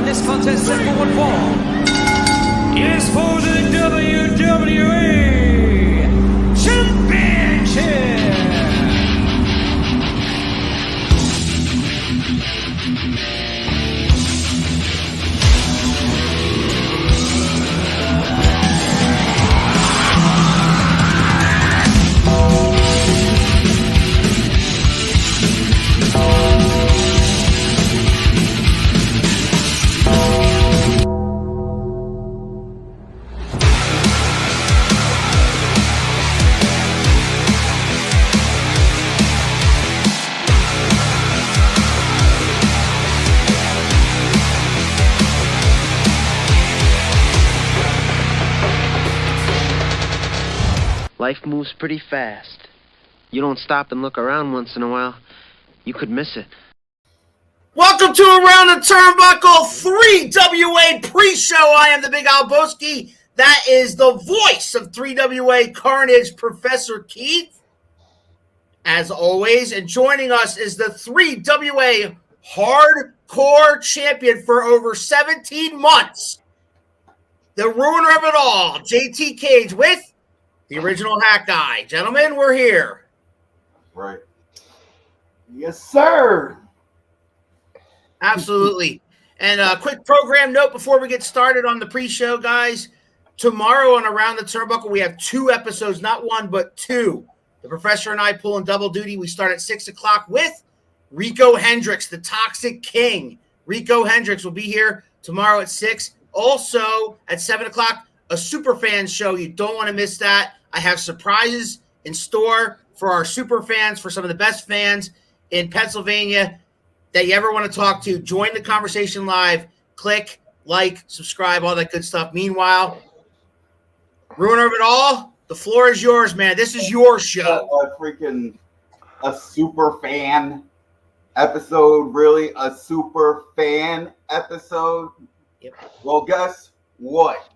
this contest set for one fall is for the WWE Championship. Life moves pretty fast. You don't stop and look around once in a while, you could miss it. Welcome to Around the Turnbuckle 3WA pre-show. I am the Big Al Boski. That is the voice of 3WA Carnage, Professor Keith. As always, and joining us is the 3WA Hardcore Champion for over 17 months. The ruiner of it all, JT Cage with the original Hat Guy. Gentlemen, we're here. Right. Yes, sir. Absolutely. And a quick program note before we get started on the pre-show, guys. Tomorrow on Around the Turnbuckle, we have 2 episodes, not 1, but 2. The Professor and I pulling double duty. We start at 6 o'clock with Rico Hendricks, the Toxic King. Rico Hendricks will be here tomorrow at 6. Also, at 7 o'clock, a super fan show. You don't want to miss that. I have surprises in store for our super fans, for some of the best fans in Pennsylvania that you ever want to talk to. Join the conversation live. Click, like, subscribe, all that good stuff. Meanwhile, ruiner of it all, the floor is yours, man. This is your show. A super fan episode, really? A super fan episode? Yep. Well, guess what?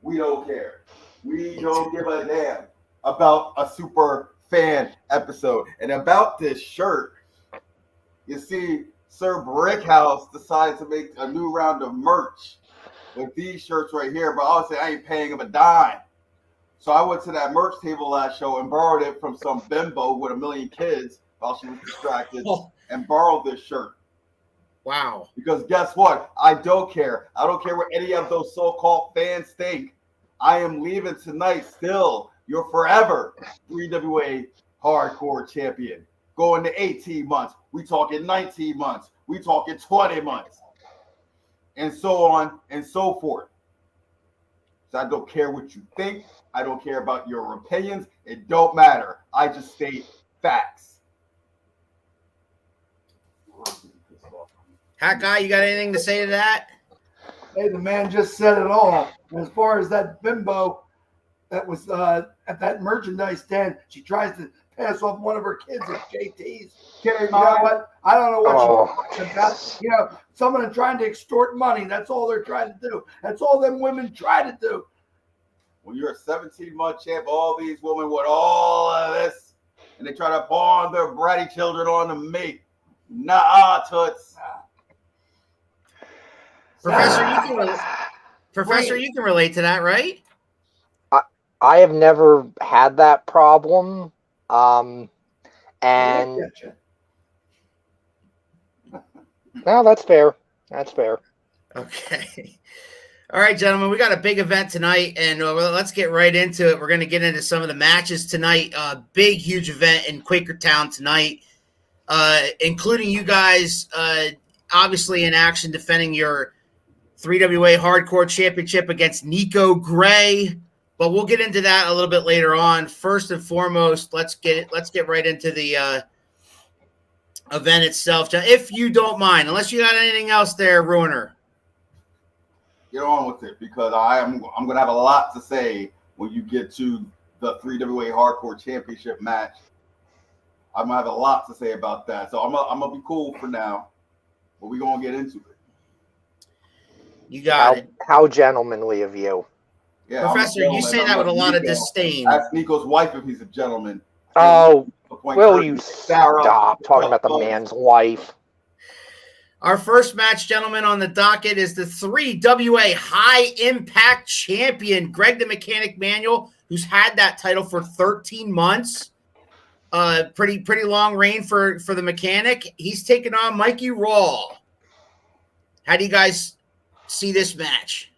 We don't care. We don't give a damn about a super fan episode. And about this shirt, you see, Sir Brickhouse decided to make a new round of merch with these shirts right here, but honestly, I ain't paying him a dime. So I went to that merch table last show and borrowed it from some bimbo with 1 million kids while she was distracted and borrowed this shirt. Wow. Because guess what? I don't care. I don't care what any of those so-called fans think. I am leaving tonight still your forever 3WA Hardcore Champion. Going to 18 months. We talking 19 months. We talking 20 months. And so on and so forth. So I don't care what you think. I don't care about your opinions. It don't matter. I just state facts. Hat Guy, you got anything to say to that? Hey, the man just said it all. As far as that bimbo that was at that merchandise stand, she tries to pass off one of her kids at JT's. You know what? I don't know what she's about. You know, someone trying to extort money. That's all they're trying to do. That's all them women try to do. When you're a 17-month champ, all these women with all of this, and they try to pawn their bratty children on to me. Nah, toots. Professor, you can relate to that, right? I have never had that problem. And no, that's fair. That's fair. Okay. All right, gentlemen, we got a big event tonight, and let's get right into it. We're going to get into some of the matches tonight. Big, huge event in Quakertown tonight, including you guys, obviously in action defending your 3WA Hardcore Championship against Nico Gray. But we'll get into that a little bit later on. First and foremost, let's get right into the event itself. If you don't mind, unless you got anything else there, Ruiner. Get on with it, because I'm going to have a lot to say when you get to the 3WA Hardcore Championship match. I'm going to have a lot to say about that. So I'm going to be cool for now, but we're going to get into it. You got it. How gentlemanly of you. Yeah, Professor, you say that with a lot of disdain. Ask Nico's wife if he's a gentleman. Oh, will you stop talking about the man's wife? Our first match, gentlemen, on the docket is the 3WA High Impact Champion, Greg the Mechanic Manuel, who's had that title for 13 months. Pretty long reign for the Mechanic. He's taking on Mikey Raw. How do you guys see this match?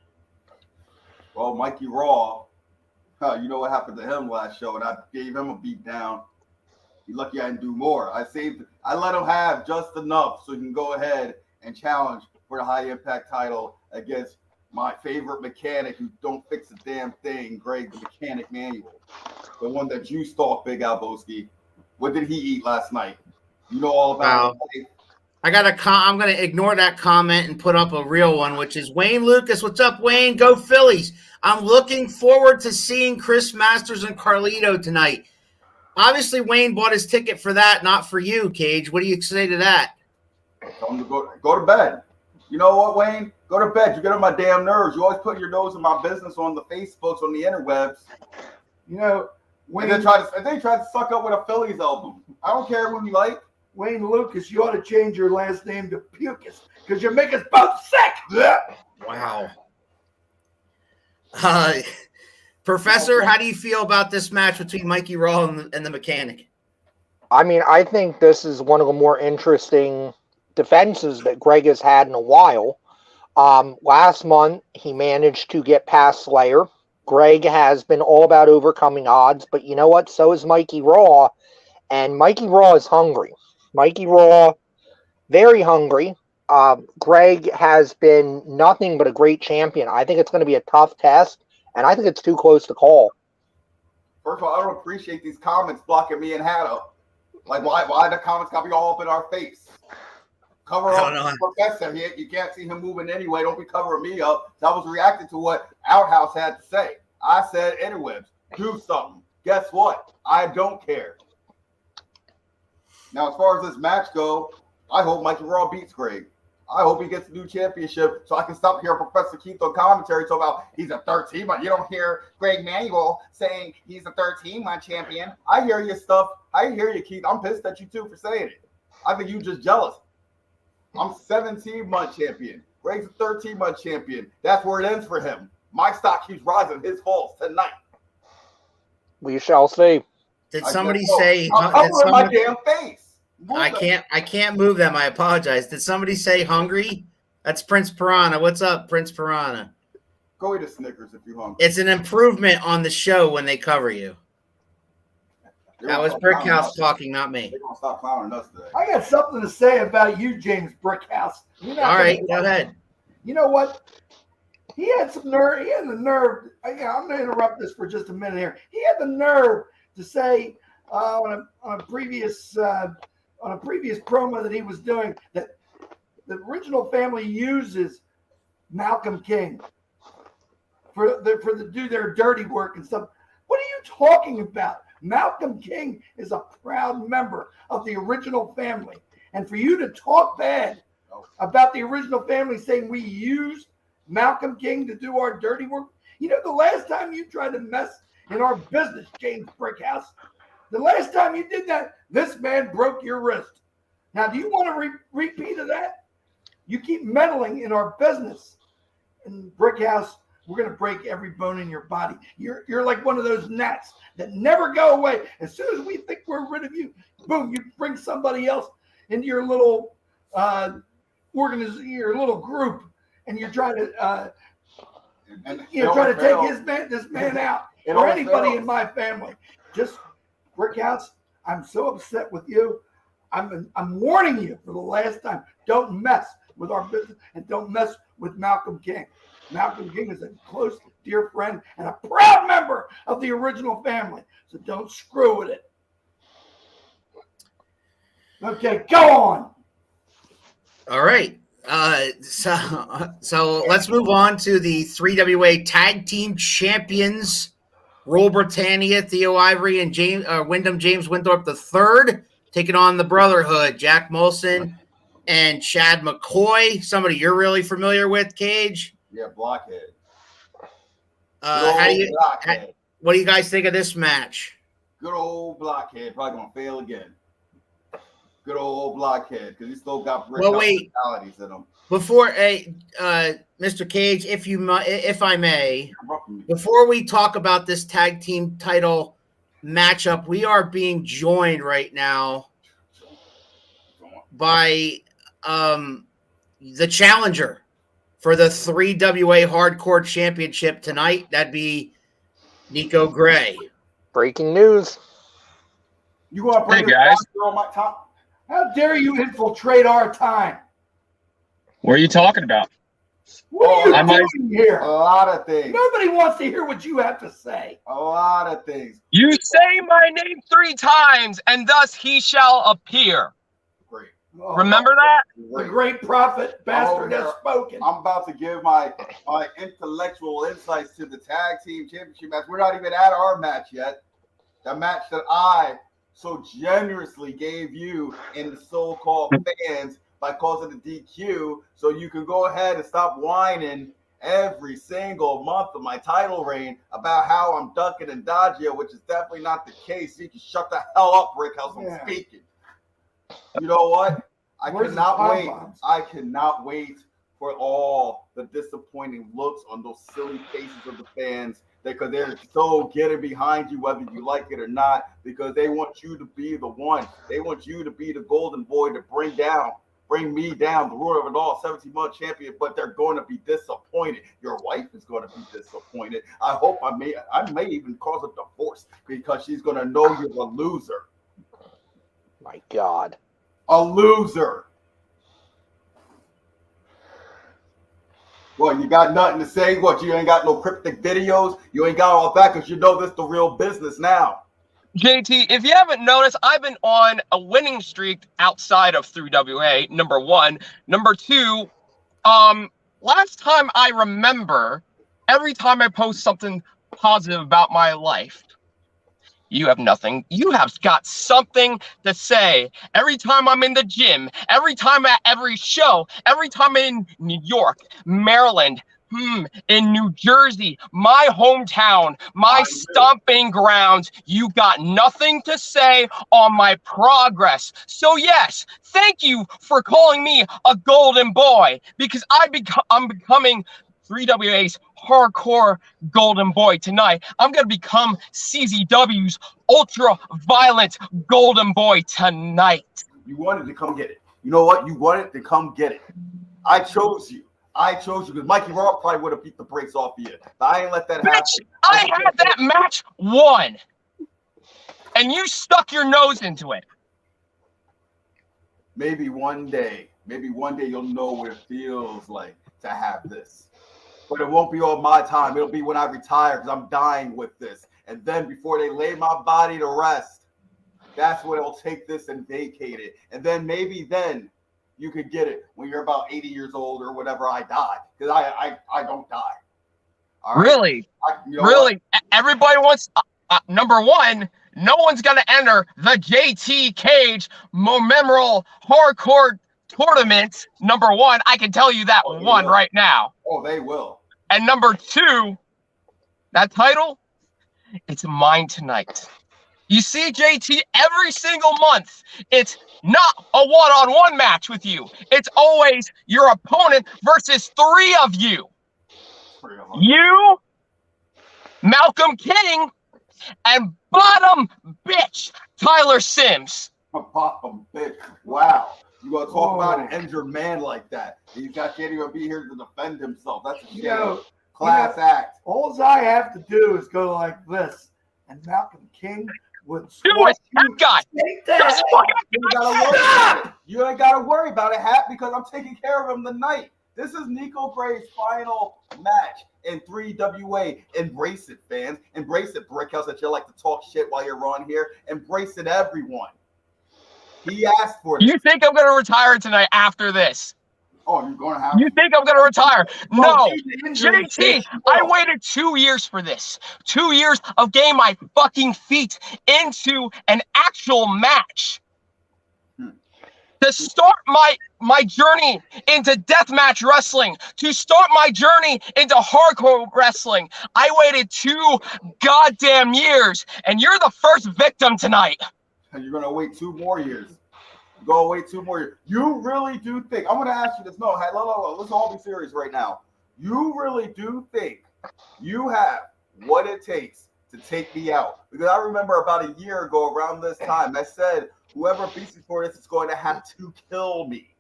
Well, Mikey Raw, you know what happened to him last show, and I gave him a beat down. You're lucky I didn't do more. I let him have just enough so he can go ahead and challenge for the High Impact title against my favorite mechanic who don't fix a damn thing, Greg the Mechanic Manuel. The one that you stalked, Big Albowski. What did he eat last night? You know all about it. I'm gonna ignore that comment and put up a real one, which is Wayne Lucas. What's up, Wayne? Go Phillies. I'm looking forward to seeing Chris Masters and Carlito tonight. Obviously, Wayne bought his ticket for that, not for you, Cage. What do you say to that? Tell him to go to bed. You know what, Wayne? Go to bed. You get on my damn nerves. You always put your nose in my business on the Facebooks, on the interwebs. You know, Wayne, and then try to suck up with a Phillies album. I don't care who you like. Wayne Lucas, you ought to change your last name to Pucus because you make us both sick. Wow. Professor, how do you feel about this match between Mikey Raw and the Mechanic? I mean, I think this is one of the more interesting defenses that Greg has had in a while. Last month, he managed to get past Slayer. Greg has been all about overcoming odds, but you know what? So is Mikey Raw, and Mikey Raw is hungry. Mikey Raw, very hungry. Greg has been nothing but a great champion. I think it's going to be a tough test, and I think it's too close to call. First of all, I don't appreciate these comments blocking me and Hannah. Like, why the comments got to be all up in our face? Cover up the Professor here. You can't see him moving anyway. Don't be covering me up. So I was reacting to what Outhouse had to say. I said, interwebs, do something. Guess what? I don't care. Now, as far as this match goes, I hope Mikey Raw beats Greg. I hope he gets a new championship so I can stop hearing Professor Keith on commentary talk about he's a 13-month. You don't hear Greg Manuel saying he's a 13-month champion. I hear your stuff. I hear you, Keith. I'm pissed at you, too, for saying it. I think you just jealous. I'm 17-month champion. Greg's a 13-month champion. That's where it ends for him. My stock keeps rising. His falls tonight. We shall see. Did somebody say? I'm covering my damn face. I can't move them. I apologize. Did somebody say hungry? That's Prince Piranha. What's up, Prince Piranha? Go eat a Snickers if you're hungry. It's an improvement on the show when they cover you. That was Brickhouse talking, not me. They're gonna stop clowning us today. I got something to say about you, James Brickhouse. All right, go ahead. You know what? He had some nerve. He had the nerve. I'm going to interrupt this for just a minute here. He had the nerve to say on a previous promo that he was doing that the original family uses Malcolm King for do their dirty work and stuff. What are you talking about? Malcolm King is a proud member of the original family, and for you to talk bad about the original family, saying we use Malcolm King to do our dirty work. You know, the last time you tried to mess in our business, James Brickhouse, the last time you did that, this man broke your wrist. Now, do you want a repeat of that? You keep meddling in our business. And Brickhouse, we're going to break every bone in your body. You're like one of those gnats that never go away. As soon as we think we're rid of you, boom, you bring somebody else into your little your little group, and you're trying to try to take this man out or anybody in my family. Just Brickhouse, I'm so upset with you. I'm warning you for the last time. Don't mess with our business and don't mess with Malcolm King. Malcolm King is a close, dear friend and a proud member of the original family. So don't screw with it. Okay, go on. All right. So let's move on to the 3WA Tag Team Champions, Rule Britannia, Theo Ivory, and Wyndham James Winthrop III, taking on the Brotherhood, Jack Molson and Chad McCoy. Somebody you're really familiar with, Cage? Yeah, Blockhead. What do you guys think of this match? Good old Blockhead. Probably going to fail again. Good old blockhead, because he still got Well, wait. personalities in him. Before, Mr. Cage, if I may, before we talk about this tag team title matchup, we are being joined right now by the challenger for the 3WA Hardcore Championship tonight. That'd be Nico Gray. Breaking news. You want to bring Hey, guys. on my top? How dare you infiltrate our time? What are you talking about? What are you might- doing here? A lot of things. Nobody wants to hear what you have to say. A lot of things. You say my name 3 times, and thus he shall appear. Great. Oh, Remember that? the great prophet bastard has spoken. I'm about to give my intellectual insights to the tag team championship match. We're not even at our match yet. The match that I so generously gave you and the so-called fans by causing the DQ, so you can go ahead and stop whining every single month of my title reign about how I'm ducking and dodging, which is definitely not the case. You can shut the hell up, Brickhouse. I'm speaking. You know what? I cannot wait for all the disappointing looks on those silly faces of the fans, because they're so getting behind you whether you like it or not, because they want you to be the one. They want you to be the golden boy to bring me down, the ruler of it all, 17-month champion, but they're going to be disappointed. Your wife is going to be disappointed. I hope I may even cause a divorce, because she's going to know you're a loser. My God. A loser. Well, you got nothing to say? What, you ain't got no cryptic videos? You ain't got all that because you know this the real business now. JT, if you haven't noticed, I've been on a winning streak outside of 3WA, number 1. Number 2, last time I remember, every time I post something positive about my life, you have nothing. You have got something to say. Every time I'm in the gym, every time at every show, every time in New York, Maryland, in New Jersey, my hometown, my stomping grounds, you got nothing to say on my progress. So yes, thank you for calling me a golden boy, because I'm becoming 3WA's hardcore golden boy tonight. I'm going to become CZW's ultra violent golden boy tonight. You wanted to come get it. You know what? You wanted to come get it. I chose you. Because Mikey Rock probably would have beat the brakes off of you. But I ain't let that happen. I had that match won. And you stuck your nose into it. Maybe one day you'll know what it feels like to have this. But it won't be on my time. It'll be when I retire, because I'm dying with this. And then before they lay my body to rest, that's when it'll take this and vacate it. And then maybe then you could get it when you're about 80 years old or whatever I die. Because I don't die. All right? Really? Really? What? Everybody wants, number 1, no one's going to enter the JT Cage Memorial Hardcore Tournament. Number 1, I can tell you that right now. Oh, they will. And number 2, that title, it's mine tonight. You see, JT, every single month, it's not a one-on-one match with you. It's always your opponent versus 3 of you. You, Malcolm King, and bottom bitch, Tyler Sims. Bottom bitch. Wow. You gonna talk about an injured man like that? He's can't even be here to defend himself. That's a shame. Class act. All I have to do is go like this, and Malcolm King would do it. That guy. You ain't gotta worry about it, Hat, because I'm taking care of him tonight. This is Nico Gray's final match in 3WA. Embrace it, fans. Embrace it, Brickhouse, that you like to talk shit while you're on here. Embrace it, everyone. He asked for it. You think I'm going to retire tonight after this? Oh, you're going to have You think I'm going to retire? No. JT, I waited 2 years for this. 2 years of getting my fucking feet into an actual match. To start my journey into deathmatch wrestling, to start my journey into hardcore wrestling, I waited 2 goddamn years, and you're the first victim tonight. And you're going to wait 2 more years. Go away 2 more years. You really do think? I'm going to ask you this. No, let's all be serious right now. You really do think you have what it takes to take me out? Because I remember about a year ago around this time, I said, whoever beats me for this is going to have to kill me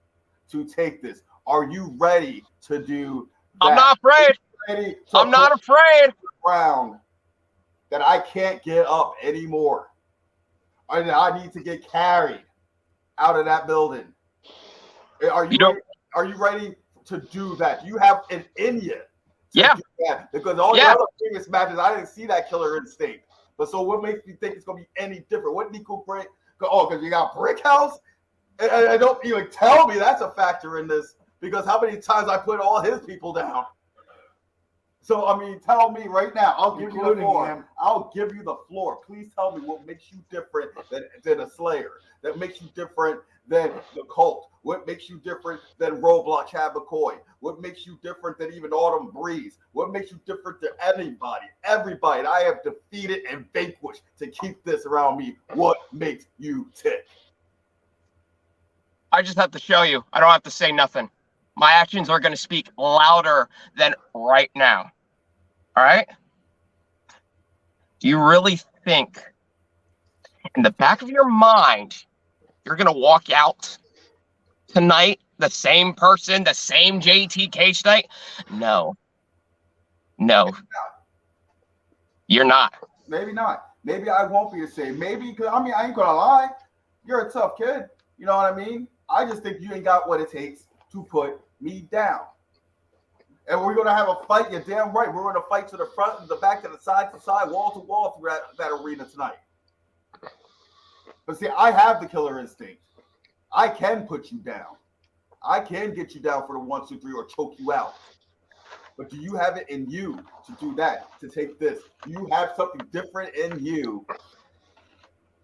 to take this. Are you ready to do that? I'm not afraid. I'm not afraid. Ground that I can't get up anymore. I need to get carried out of that building. Are you ready to do that? You have an in you. Yeah. Because all the other previous matches, I didn't see that killer instinct. But so what makes you think it's going to be any different? What Nico Brick? Oh, because you got Brick House? And don't even tell me that's a factor in this. Because how many times I put all his people down? So, I mean, tell me right now. I'll give you the floor. I'll give you the floor. Please tell me what makes you different than a Slayer. That makes you different than the Cult. What makes you different than Roadblock Chad McCoy? What makes you different than even Autumn Breeze? What makes you different than anybody? Everybody that I have defeated and vanquished to keep this around me. What makes you tick? I just have to show you. I don't have to say nothing. My actions are going to speak louder than right now. All right? Do you really think in the back of your mind you're going to walk out tonight the same person, the same JT Cage night? No. You're not. Maybe not. Maybe I won't be the same. Maybe because I ain't gonna lie. You're a tough kid. You know what I mean? I just think you ain't got what it takes to put me down. And we're gonna have a fight. You're damn right. We're gonna fight to the front, to the back, to side, wall to wall through that arena tonight. But see, I have the killer instinct. I can put you down. I can get you down for the 1, 2, 3, or choke you out. But do you have it in you to do that, to take this? Do you have something different in you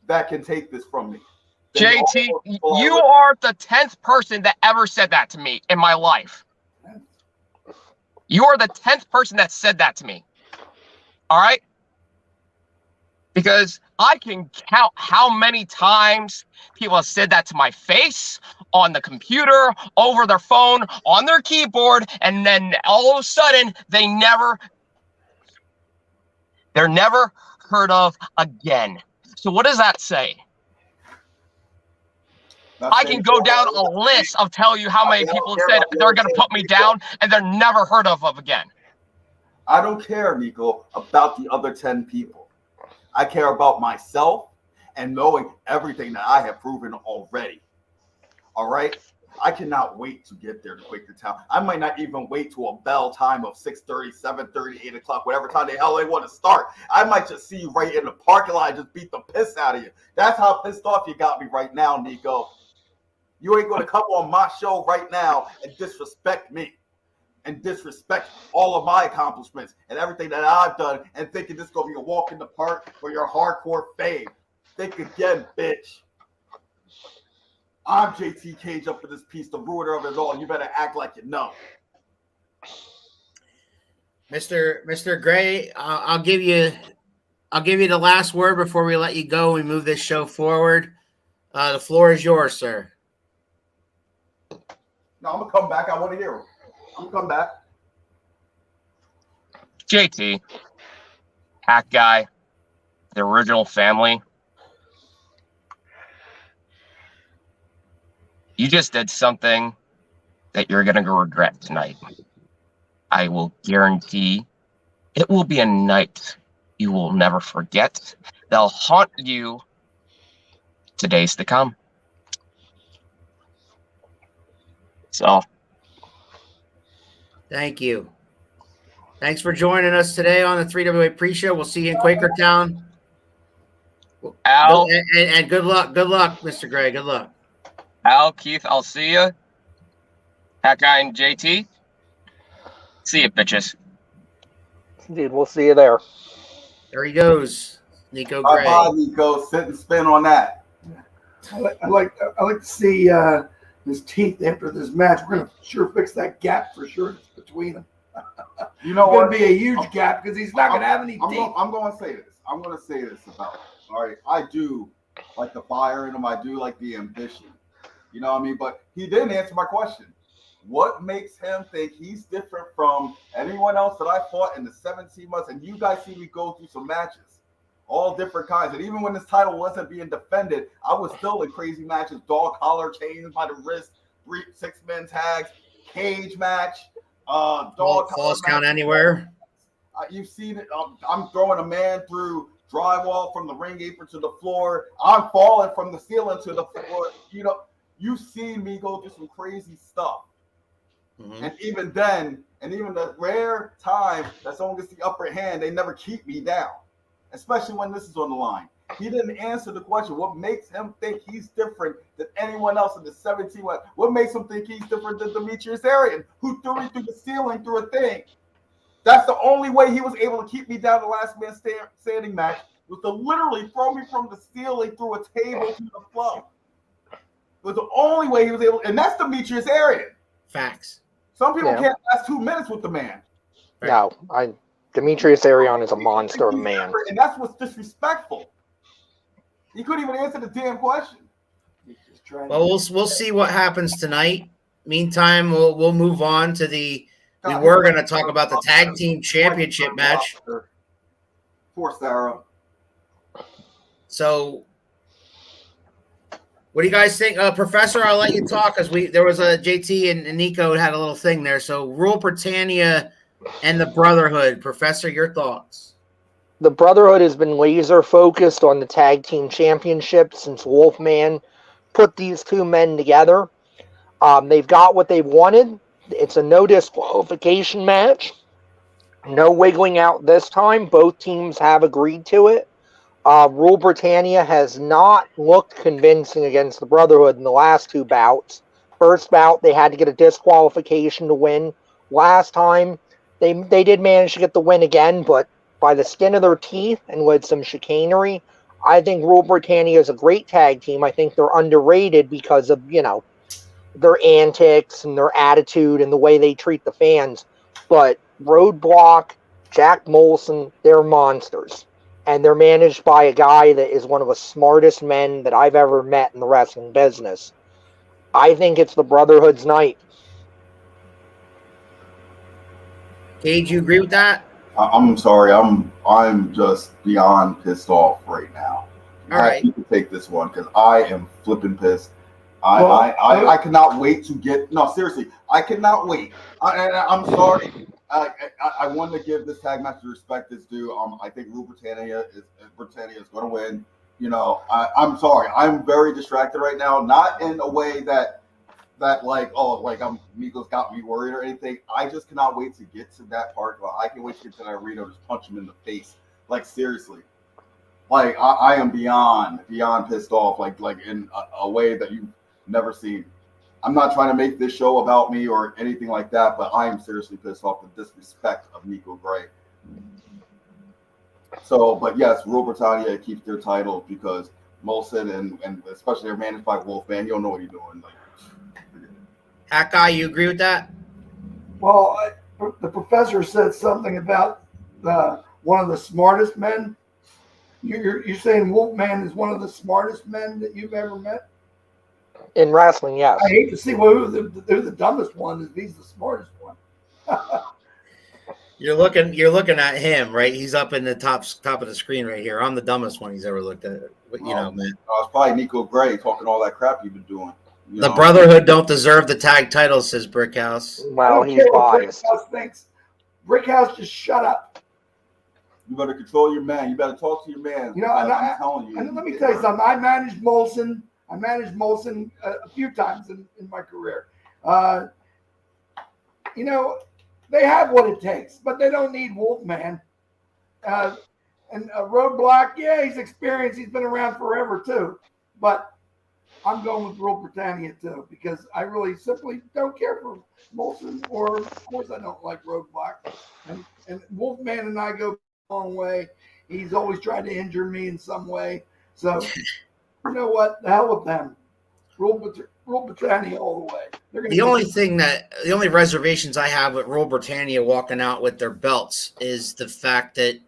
that can take this from me? JT, you are the 10th person that ever said that to me in my life. You are the 10th person that said that to me. All right? Because I can count how many times people have said that to my face, on the computer, over their phone, on their keyboard, and then all of a sudden they're never heard of again. So what does that say? I can go down a list of tell you how many people have said they're going to put me down and they're never heard of again. I don't care, Nico, about the other 10 people. I care about myself and knowing everything that I have proven already. All right? I cannot wait to get there to Quakertown. I might not even wait to a bell time of 6:30, 7:30, 8 o'clock, whatever time the hell they want to start. I might just see you right in the parking lot and just beat the piss out of you. That's how pissed off you got me right now, Nico. You ain't going to come on my show right now and disrespect me and disrespect all of my accomplishments and everything that I've done and thinking this is going to be a walk in the park for your hardcore fame. Think again, bitch. I'm JT Cage up for this piece, the ruiner of it all. You better act like you know. Mr. Gray, I'll give you the last word before we let you go. We move this show forward. The floor is yours, sir. No, I'm gonna come back. I want to hear him. I'm gonna come back. JT, Hack Guy, the original family. You just did something that you're going to regret tonight. I will guarantee it will be a night you will never forget. They'll haunt you to days to come. So. Thank you. Thanks for joining us today on the 3WA pre-show. We'll see you in Quakertown. Al. And good luck. Good luck, Mr. Gray. Good luck. Al, Keith, I'll see you. Hack Guy and JT. See you, bitches. Indeed, we'll see you there. There he goes, Nico Gray. Bye, Nico. Sit and spin on that. I like to see his teeth after this match. We're gonna sure fix that gap for sure between them. You know what? It's Gonna be a huge gap because he's not gonna have any teeth. I'm gonna say this. I'm gonna say this about it. All right, I do like the fire in him. I do like the ambition. You know what I mean? But he didn't answer my question. What makes him think he's different from anyone else that I fought in the 17 months? And you guys see me go through some matches, all different kinds. And even when this title wasn't being defended, I was still in crazy matches, dog collar chains by the wrist, 6-man tags, cage match, dog false count anywhere. You've seen it. I'm throwing a man through drywall from the ring apron to the floor. I'm falling from the ceiling to the floor. You know, you've seen me go through some crazy stuff. Mm-hmm. And even then, and even the rare time that someone gets the upper hand, they never keep me down, especially when this is on the line. He didn't answer the question. What makes him think he's different than anyone else in the 17? What makes him think he's different than Demetrius Arian, who threw me through the ceiling through a thing? That's the only way he was able to keep me down the last man standing match, was to literally throw me from the ceiling through a table to the floor. It was the only way he was able, and that's Demetrius Arian. Facts. Some people can't last 2 minutes with the man. No, Demetrius Arian is a monster of a man. And that's what's disrespectful. He couldn't even answer the damn question. Well, we'll see what happens tonight. Meantime, we'll move on to we were going to talk about the tag team championship match. Poor Sarah. So, what do you guys think, Professor? I'll let you talk because there was a JT and Nico had a little thing there. So, Rule Britannia and the Brotherhood. Professor, your thoughts? The Brotherhood has been laser focused on the tag team championship since Wolfman put these two men together. They've got what they wanted. It's a no disqualification match. No wiggling out this time. Both teams have agreed to it. Rule Britannia has not looked convincing against the Brotherhood in the last 2 bouts. First bout, they had to get a disqualification to win. Last time, they did manage to get the win again, but by the skin of their teeth and with some chicanery. I think Rule Britannia is a great tag team. I think they're underrated because of, their antics and their attitude and the way they treat the fans. But Roadblock, Jack Molson, they're monsters. And they're managed by a guy that is one of the smartest men that I've ever met in the wrestling business. I think it's the Brotherhood's night. Gage, you agree with that? I'm sorry. I'm just beyond pissed off right now. All right. You can take this one because I am flipping pissed. I cannot wait to get. No, seriously, I cannot wait. I'm sorry. I want to give this tag match the respect it's due. I think Rule Britannia is going to win. I'm sorry. I'm very distracted right now. Not in a way that Miko's got me worried or anything. I just cannot wait to get to that part. I can't wait to get to that arena, just punch him in the face. Like, seriously. Like, I am beyond pissed off, like in a way that you've never seen. I'm not trying to make this show about me or anything like that, but I am seriously pissed off the disrespect of Nico Gray. So, but yes, Rule Britannia keeps their title because Molson and especially they're managed by Wolfman. You don't know what you're doing. Hack Guy, you agree with that? Well, the professor said something about one of the smartest men. You're saying Wolfman is one of the smartest men that you've ever met? In wrestling, yes. I hate to see who the dumbest one is. He's the smartest one. You're looking at him, right? He's up in the top of the screen right here. I'm the dumbest one he's ever looked at. Man. It's probably Nico Gray talking all that crap you've been doing. The Brotherhood don't deserve the tag title, says Brickhouse. Well, he's biased. Brickhouse thinks. Brickhouse, just shut up. You better control your man. You better talk to your man. I'm telling you. And let me tell you something. I managed Molson a few times in my career. They have what it takes, but they don't need Wolfman. And Roadblock, yeah, he's experienced. He's been around forever too. But I'm going with Rule Britannia too because I really simply don't care for Molson, or of course I don't like Roadblock. And Wolfman and I go a long way. He's always tried to injure me in some way. So you know what? The hell with them. Rule Britannia all the way. The only reservations I have with Rule Britannia walking out with their belts is the fact that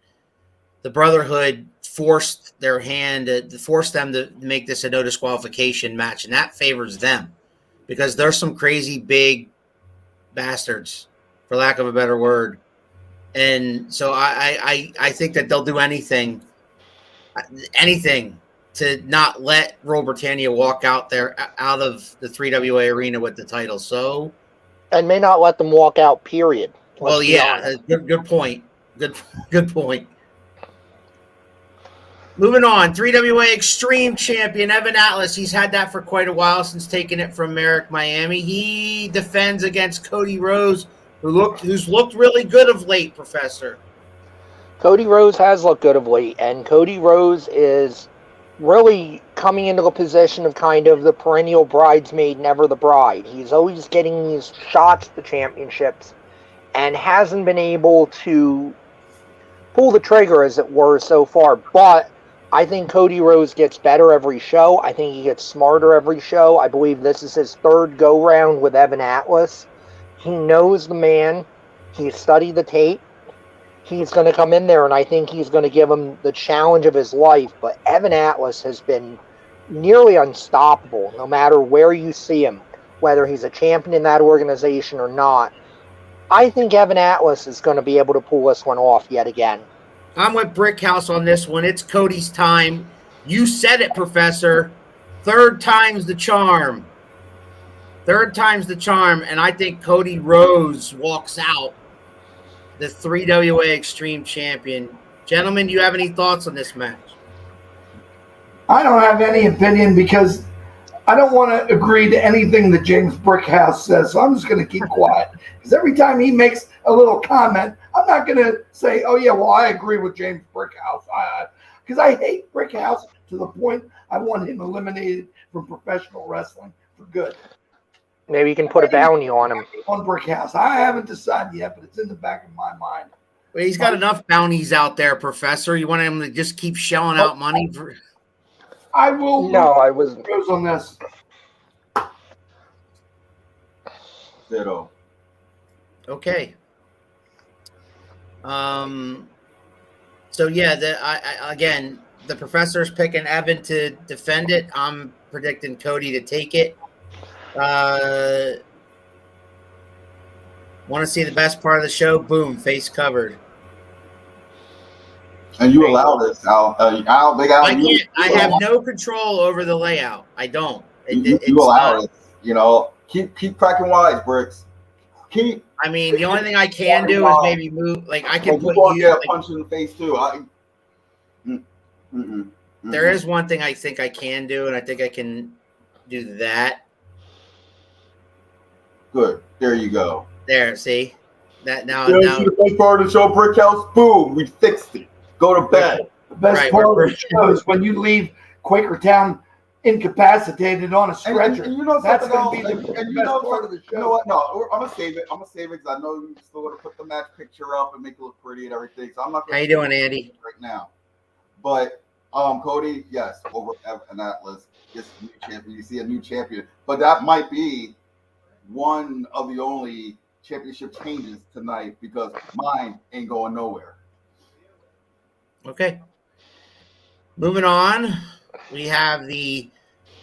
the Brotherhood forced their hand to force them to make this a no disqualification match, and that favors them because they're some crazy big bastards, for lack of a better word. And so I think that they'll do anything to not let Royal Britannia walk out of the 3WA arena with the title. So, and may not let them walk out. Period. Well, yeah, good point. Good point. Moving on, 3WA Extreme Champion Evan Atlas. He's had that for quite a while since taking it from Merrick Miami. He defends against Cody Rhodes, who's looked really good of late, Professor. Cody Rhodes has looked good of late, and Cody Rhodes is really coming into a position of kind of the perennial bridesmaid, never the bride. He's always getting these shots at the championships and hasn't been able to pull the trigger, as it were, so far. But I think Cody Rhodes gets better every show. I think he gets smarter every show. I believe this is his third go-round with Evan Atlas. He knows the man. He's studied the tape. He's going to come in there, and I think he's going to give him the challenge of his life. But Evan Atlas has been nearly unstoppable, no matter where you see him, whether he's a champion in that organization or not. I think Evan Atlas is going to be able to pull this one off yet again. I'm with Brickhouse on this one. It's Cody's time. You said it, Professor. Third time's the charm. Third time's the charm, and I think Cody Rhodes walks out the 3WA Extreme Champion. Gentlemen, do you have any thoughts on this match? I don't have any opinion because I don't want to agree to anything that James Brickhouse says, so I'm just going to keep quiet. Because every time he makes a little comment, I'm not going to say, oh, yeah, well, I agree with James Brickhouse. Because I hate Brickhouse to the point I want him eliminated from professional wrestling for good. Maybe you can put a bounty on him. On Brickhouse. I haven't decided yet, but it's in the back of my mind. Well, he's got enough bounties out there, Professor. You want him to just keep shelling out money for... I will. No, I wasn't. Goes on this. Ditto. Okay. So yeah, again, the Professor's picking Evan to defend it. I'm predicting Cody to take it. Want to see the best part of the show? Boom, face covered. And you allow this, Al. I have no control over the layout. I don't. You allow it. You know, keep cracking wise, Bricks. I mean, the only thing I can do is maybe move. Like I can put you. Get a punch in the face too. There is one thing I think I can do, and I think I can do that. Good. There you go. There, see that now. See the best part of the show, Brickhouse. Boom, we fixed it. Go to bed. The best part of the show is when you leave Quakertown incapacitated on a stretcher. And you know that's going to be the best part of the show. You know what? No, I'm gonna save it. Because I know you still want to put the match picture up and make it look pretty and everything. So I'm not. How you doing, Andy? Right now, but Cody, yes, over Evan Atlas, gets a new champion. You see a new champion, but that might be one of the only championship changes tonight because mine ain't going nowhere. Okay. Moving on, we have the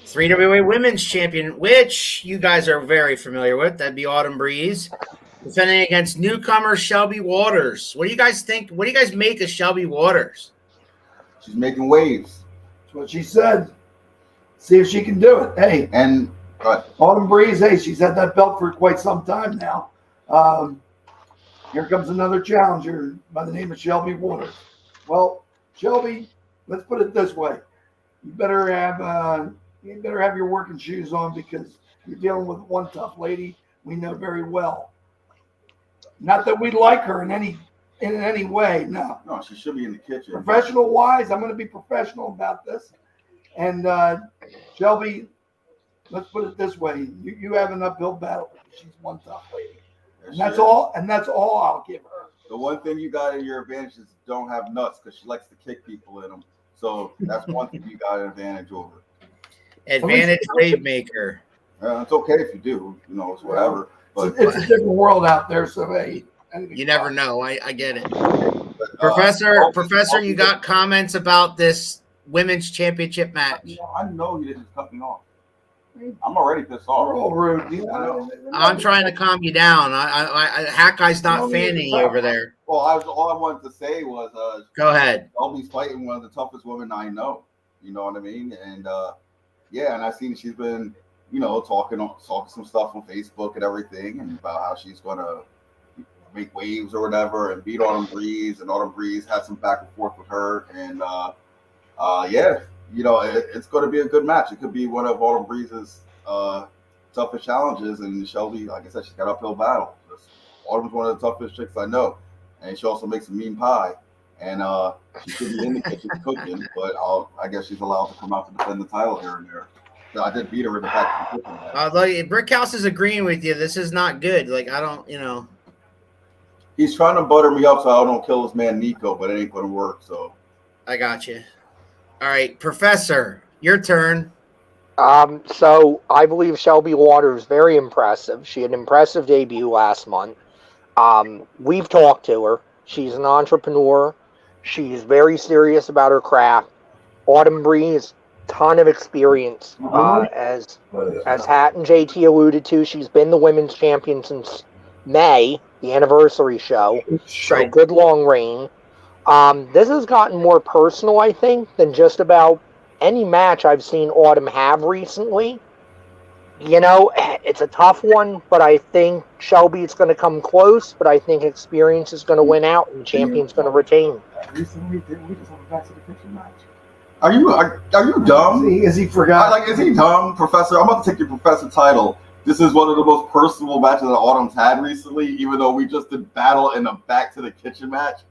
3WA Women's Champion, which you guys are very familiar with. That'd be Autumn Breeze, defending against newcomer Shelby Waters. What do you guys think? What do you guys make of Shelby Waters? She's making waves. That's what she said. See if she can do it. Hey, and Autumn Breeze, hey, she's had that belt for quite some time now. Here comes another challenger by the name of Shelby Waters. Well, Shelby, let's put it this way: you better have your working shoes on because you're dealing with one tough lady we know very well. Not that we like her in any way. No, she should be in the kitchen. Professional wise, I'm going to be professional about this. And Shelby, let's put it this way: you have an uphill battle. She's one tough lady, and that's all. And that's all I'll give her. The one thing you got in your advantage is don't have nuts because she likes to kick people in them. So that's one thing you got an advantage over. Advantage wave maker. It's okay if you do. You know, it's whatever. But it's a different world out there. So hey, you never know. I get it. But Professor, you got comments about this women's championship match? I know you didn't cut me off. I'm already pissed off. We're all rude. You know? I'm trying to calm you down. Hat guy's not fanning you over there. Well, all I wanted to say was, Go ahead. Shelby's fighting one of the toughest women I know. You know what I mean? And yeah, and I've seen she's been, talking some stuff on Facebook and everything, and about how she's gonna make waves or whatever and beat Autumn Breeze, and Autumn Breeze had some back and forth with her, and yeah. It's going to be a good match. It could be one of Autumn Breeze's toughest challenges, and Shelby, like I said, she's got an uphill battle. Autumn's one of the toughest chicks I know, and she also makes a mean pie, and she should be in the kitchen cooking, but I guess she's allowed to come out to defend the title here and there. So I did beat her in the back of the kitchen. Brickhouse is agreeing with you. This is not good. Like, I don't, He's trying to butter me up so I don't kill this man Nico, but it ain't going to work, so. I got you. All right, Professor, your turn. So I believe Shelby Waters very impressive. She had an impressive debut last month. We've talked to her. She's an entrepreneur. She's very serious about her craft. Autumn Breeze, ton of experience. As Hat and JT alluded to, she's been the women's champion since May, the anniversary show. So good long reign. This has gotten more personal, I think, than just about any match I've seen Autumn have recently. It's a tough one, but I think Shelby's going to come close, but I think experience is going to win out and the champion's going to retain. Recently, we just have a back to the kitchen match. Are you dumb? Is he forgot? Is he dumb, Professor? I'm about to take your Professor title. This is one of the most personal matches that Autumn's had recently, even though we just did battle in a back to the kitchen match.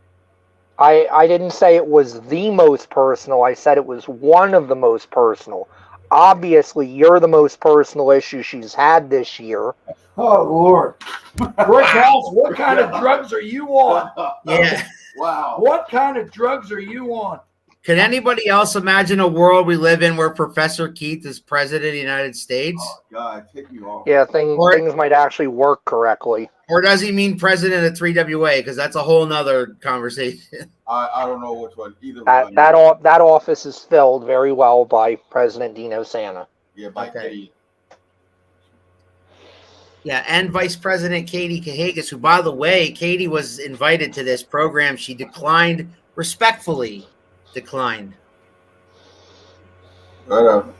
I didn't say it was the most personal. I said it was one of the most personal. Obviously, you're the most personal issue she's had this year. Oh, Lord. Brickhouse, what kind of drugs are you on? Yeah. Wow. What kind of drugs are you on? Can anybody else imagine a world we live in where Professor Keith is president of the United States? Oh, God, take me off. Yeah, things might actually work correctly. Or does he mean president of 3WA? Because that's a whole nother conversation. I don't know which one. Either one. That office is filled very well by President Dino Santa. Yeah, by Katie. Yeah, and Vice President Katie Cahagas, who, by the way, Katie was invited to this program. She declined, respectfully declined. Not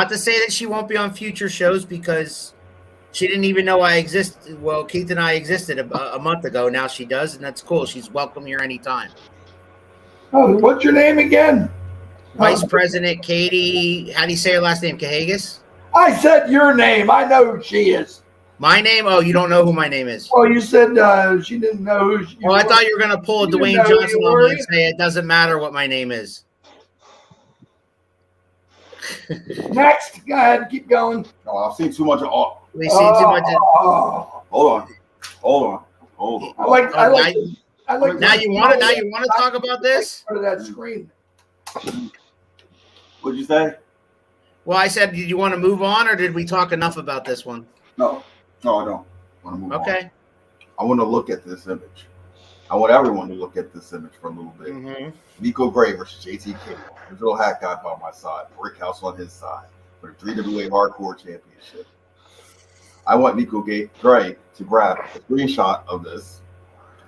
to say that she won't be on future shows, because she didn't even know I existed. Well, Keith and I existed a month ago. Now she does, and that's cool. She's welcome here anytime. Oh, what's your name again? Vice President Katie, how do you say her last name? Cahagas? I said your name. I know who she is. My name? Oh, you don't know who my name is? Well, you said she didn't know who she was. I thought you were going to pull a Dwayne Johnson on me and say it doesn't matter what my name is. Next. Go ahead. Keep going. Oh, I've seen too much of We've seen too much of... Hold on. I like now you want to talk about this? Part of that screen. What'd you say? Well, I said, did you want to move on, or did we talk enough about this one? No, I don't want to move on. Okay. I want to look at this image. I want everyone to look at this image for a little bit. Mm-hmm. Nico Gray versus JT King. His little hat guy by my side. Brickhouse on his side for the 3WA Hardcore Championship. I want Nico Gray to grab a screenshot of this,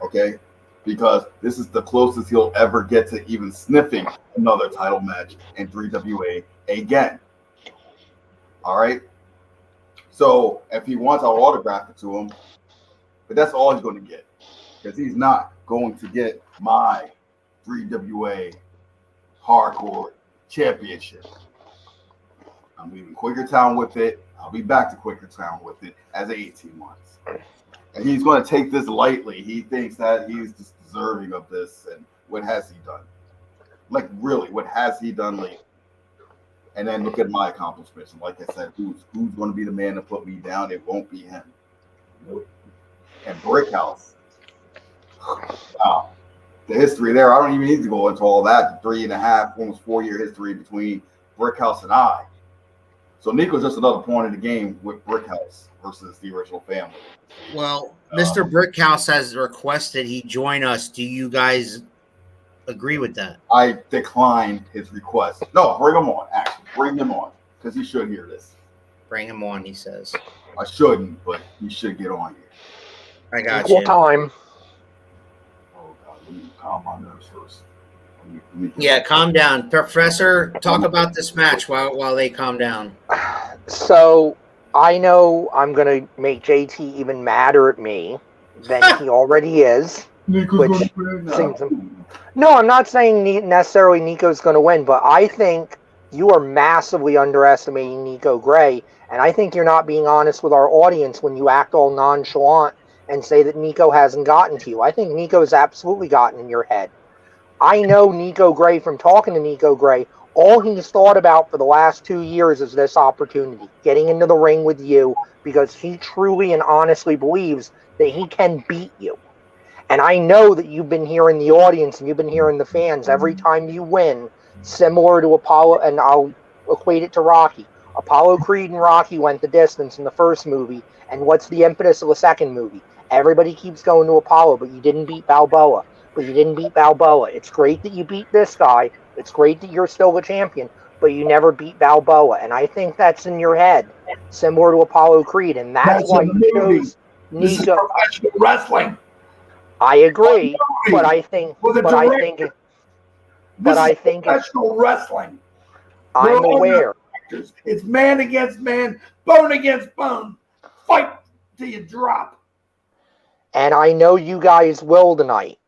okay? Because this is the closest he'll ever get to even sniffing another title match in 3WA again. All right? So if he wants, I'll autograph it to him. But that's all he's going to get. Because he's not going to get my 3WA Hardcore Championship. I'm leaving Quakertown with it. I'll be back to Quakertown with it as 18 months. And he's going to take this lightly. He thinks that he's just deserving of this. And what has he done? Like, really, what has he done lately? And then look at my accomplishments. And like I said, who's going to be the man to put me down? It won't be him. Nope. And Brickhouse. Wow. The history there, I don't even need to go into all that. The 3.5, almost 4-year history between Brickhouse and I. So Nico's just another pawn in the game with Brickhouse versus the original family. Well, Mr. Brickhouse has requested he join us. Do you guys agree with that? I declined his request. No, bring him on. Actually, bring him on because he should hear this. Bring him on, he says. I shouldn't, but he should get on here. I got Equal you. time. Oh God, let me calm my nerves first. Yeah, calm down. Professor, talk about this match while they calm down. So I know I'm going to make JT even madder at me than he already is. Which seems, no, I'm not saying necessarily Nico's going to win, but I think you are massively underestimating Nico Gray, and I think you're not being honest with our audience when you act all nonchalant and say that Nico hasn't gotten to you. I think Nico's absolutely gotten in your head. I know Nico Gray from talking to Nico Gray. All he's thought about for the last 2 years is this opportunity, getting into the ring with you, because he truly and honestly believes that he can beat you. And I know that you've been hearing the audience and you've been hearing the fans every time you win, similar to Apollo, and I'll equate it to Rocky. Apollo Creed and Rocky went the distance in the first movie, and what's the impetus of the second movie? Everybody keeps going to Apollo, but you didn't beat Balboa. It's great that you beat this guy. It's great that you're still the champion, but you never beat Balboa. And I think that's in your head, similar to Apollo Creed. And that's why you chose This is Nico. professional wrestling. I agree, but I think professional wrestling. I'm aware. It's man against man, bone against bone. Fight till you drop. And I know you guys will tonight.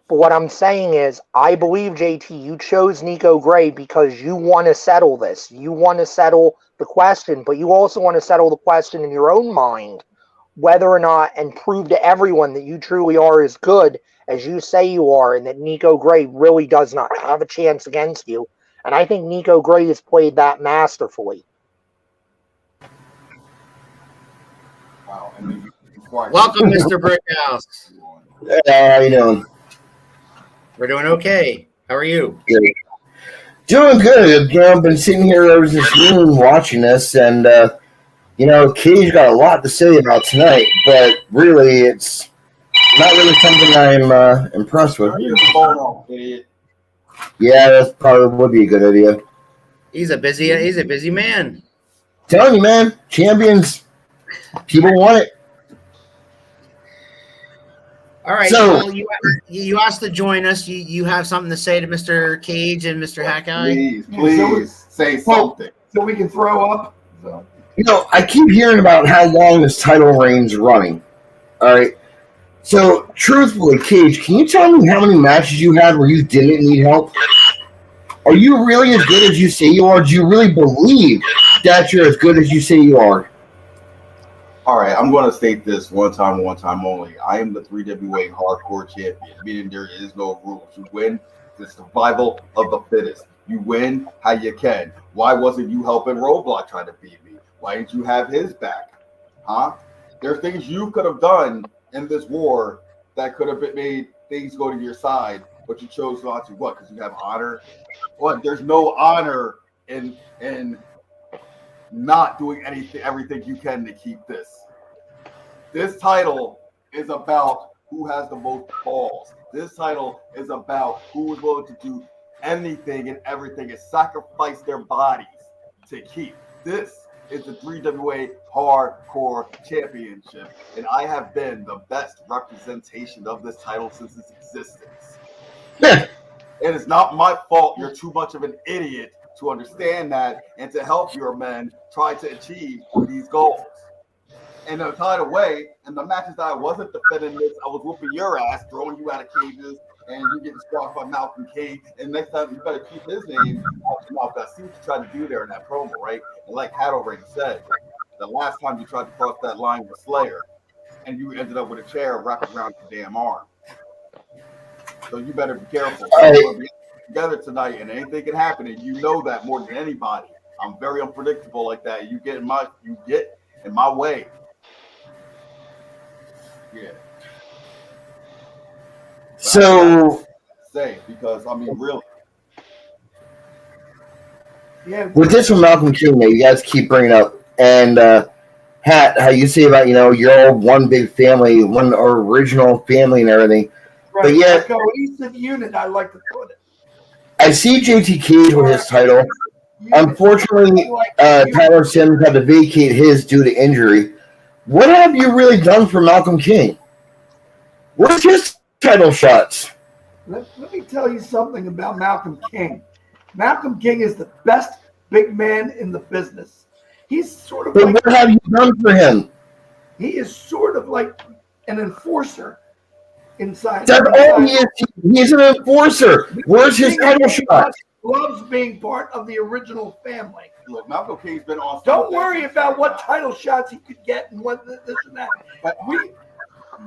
But what I'm saying is, I believe, JT, you chose Nico Gray because you want to settle this. You want to settle the question, but you also want to settle the question in your own mind, whether or not, and prove to everyone that you truly are as good as you say you are, and that Nico Gray really does not have a chance against you. And I think Nico Gray has played that masterfully. Wow. Welcome, Mr. Brickhouse. How you doing? We're doing okay. How are you? Good. Doing good. I've been sitting here over this room watching this, and Cage got a lot to say about tonight, but really, it's not really something I'm impressed with. Yeah, that probably would be a good idea. He's a busy man. Telling you, man, champions, people want it. All right, So, well, you asked to join us. You have something to say to Mr. Cage and Mr. Hackeye? Please say something. So we can throw up. So. I keep hearing about how long this title reign's running. All right. So, truthfully, Cage, can you tell me how many matches you had where you didn't need help? Are you really as good as you say you are? Do you really believe that you're as good as you say you are? All right, I'm going to state this one time only. I am the 3WA Hardcore Champion, meaning there is no rules. You win the survival of the fittest. You win how you can. Why wasn't you helping Roadblock trying to beat me? Why didn't you have his back? Huh? There are things you could have done in this war that could have made things go to your side, but you chose not to. What? Because you have honor? What? There's no honor in not doing everything you can to keep this. This title is about who has the most balls. This title is about who is willing to do anything and everything and sacrifice their bodies to keep. This is the 3WA Hardcore Championship, and I have been the best representation of this title since its existence. It is not my fault you're too much of an idiot to understand that and to help your men try to achieve these goals. And by the way, in the matches that I wasn't defending this, I was whooping your ass, throwing you out of cages, and you getting squashed by Malcolm King. And next time you better keep his name out your mouth. I see what you tried to do there in that promo, right? And like Hat already said, the last time you tried to cross that line with Slayer, and you ended up with a chair wrapped around your damn arm. So you better be careful. We'll be together tonight, and anything can happen, and you know that more than anybody. I'm very unpredictable like that. You get in my way. Yeah. So say because I mean really. Yeah. With this from Malcolm King that you guys keep bringing up, and Hat, how you say about you're all one big family, one original family and everything, Right. but yet A cohesive unit, I like to put it. I see JT Cage with his title. Unfortunately, Tyler Sims had to vacate his due to injury. What have you really done for Malcolm King? Where's his title shots? Let me tell you something about Malcolm King. Malcolm King is the best big man in the business. He's sort of But like, what have you done for him? he is sort of like an enforcer inside. That's all he is. He's an enforcer. Where's his title shot? Loves being part of the original family. Look, Malcolm King's been on. Don't worry about what title shots he could get and what this and that. But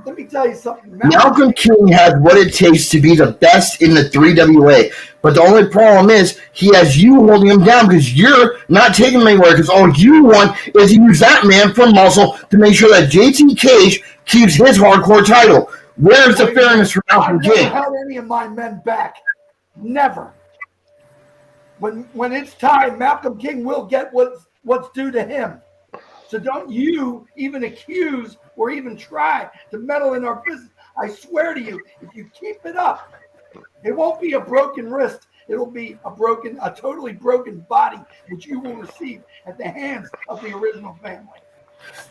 let me tell you something. Malcolm King has what it takes to be the best in the 3WA. But the only problem is he has you holding him down because you're not taking him anywhere because all you want is to use that man for muscle to make sure that JT Cage keeps his hardcore title. Where's the fairness for Malcolm King? I've never held any of my men back. Never. When it's time, Malcolm King will get what's due to him. So don't you even accuse or even try to meddle in our business. I swear to you, if you keep it up, it won't be a broken wrist. It'll be a totally broken body, which you will receive at the hands of the original family.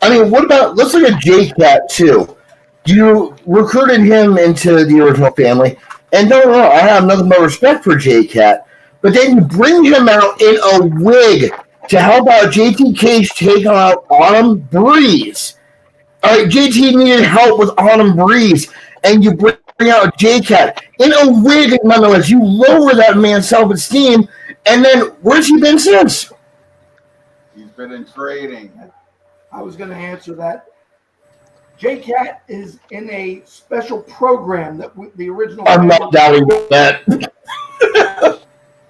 I mean, what about, let's look at J-Cat too. You recruited him into the original family, and don't know, I have nothing but respect for J-Cat, but then you bring him out in a wig to help out JT Cage take out Autumn Breeze. All right, JT needed help with Autumn Breeze, and you bring out J-Cat in a wig nonetheless. You lower that man's self-esteem, and then where's he been since? He's been in training. I was going to answer that. J-Cat is in a special program that the original. I'm not doubting that.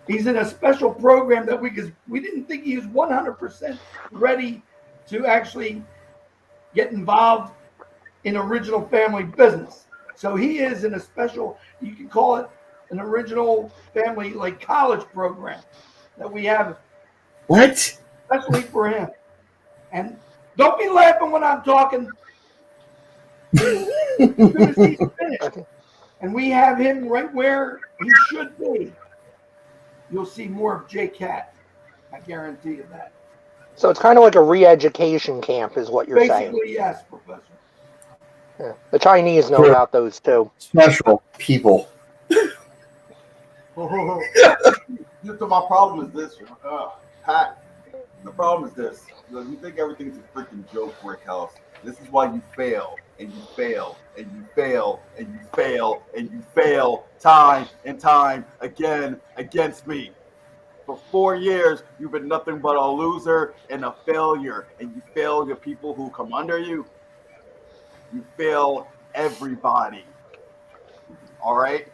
He's in a special program that we didn't think he was 100% ready to actually get involved in original family business. So he is in a special, you can call it an original family like college program that we have. What? Especially for him. And don't be laughing when I'm talking. As soon as he's finished, and we have him right where he should be, you'll see more of J-Cat. I guarantee you that. So it's kind of like a re-education camp is what you're saying. Basically, yes, Professor. Yeah. The Chinese know about those too. Special people. So my problem is this, Pat. The problem is this. You think everything's a freaking joke, Rickhouse. This is why you fail, and you fail, and you fail, and you fail, and you fail time and time again against me. For 4 years, you've been nothing but a loser and a failure, and you fail the people who come under you. You fail everybody. All right?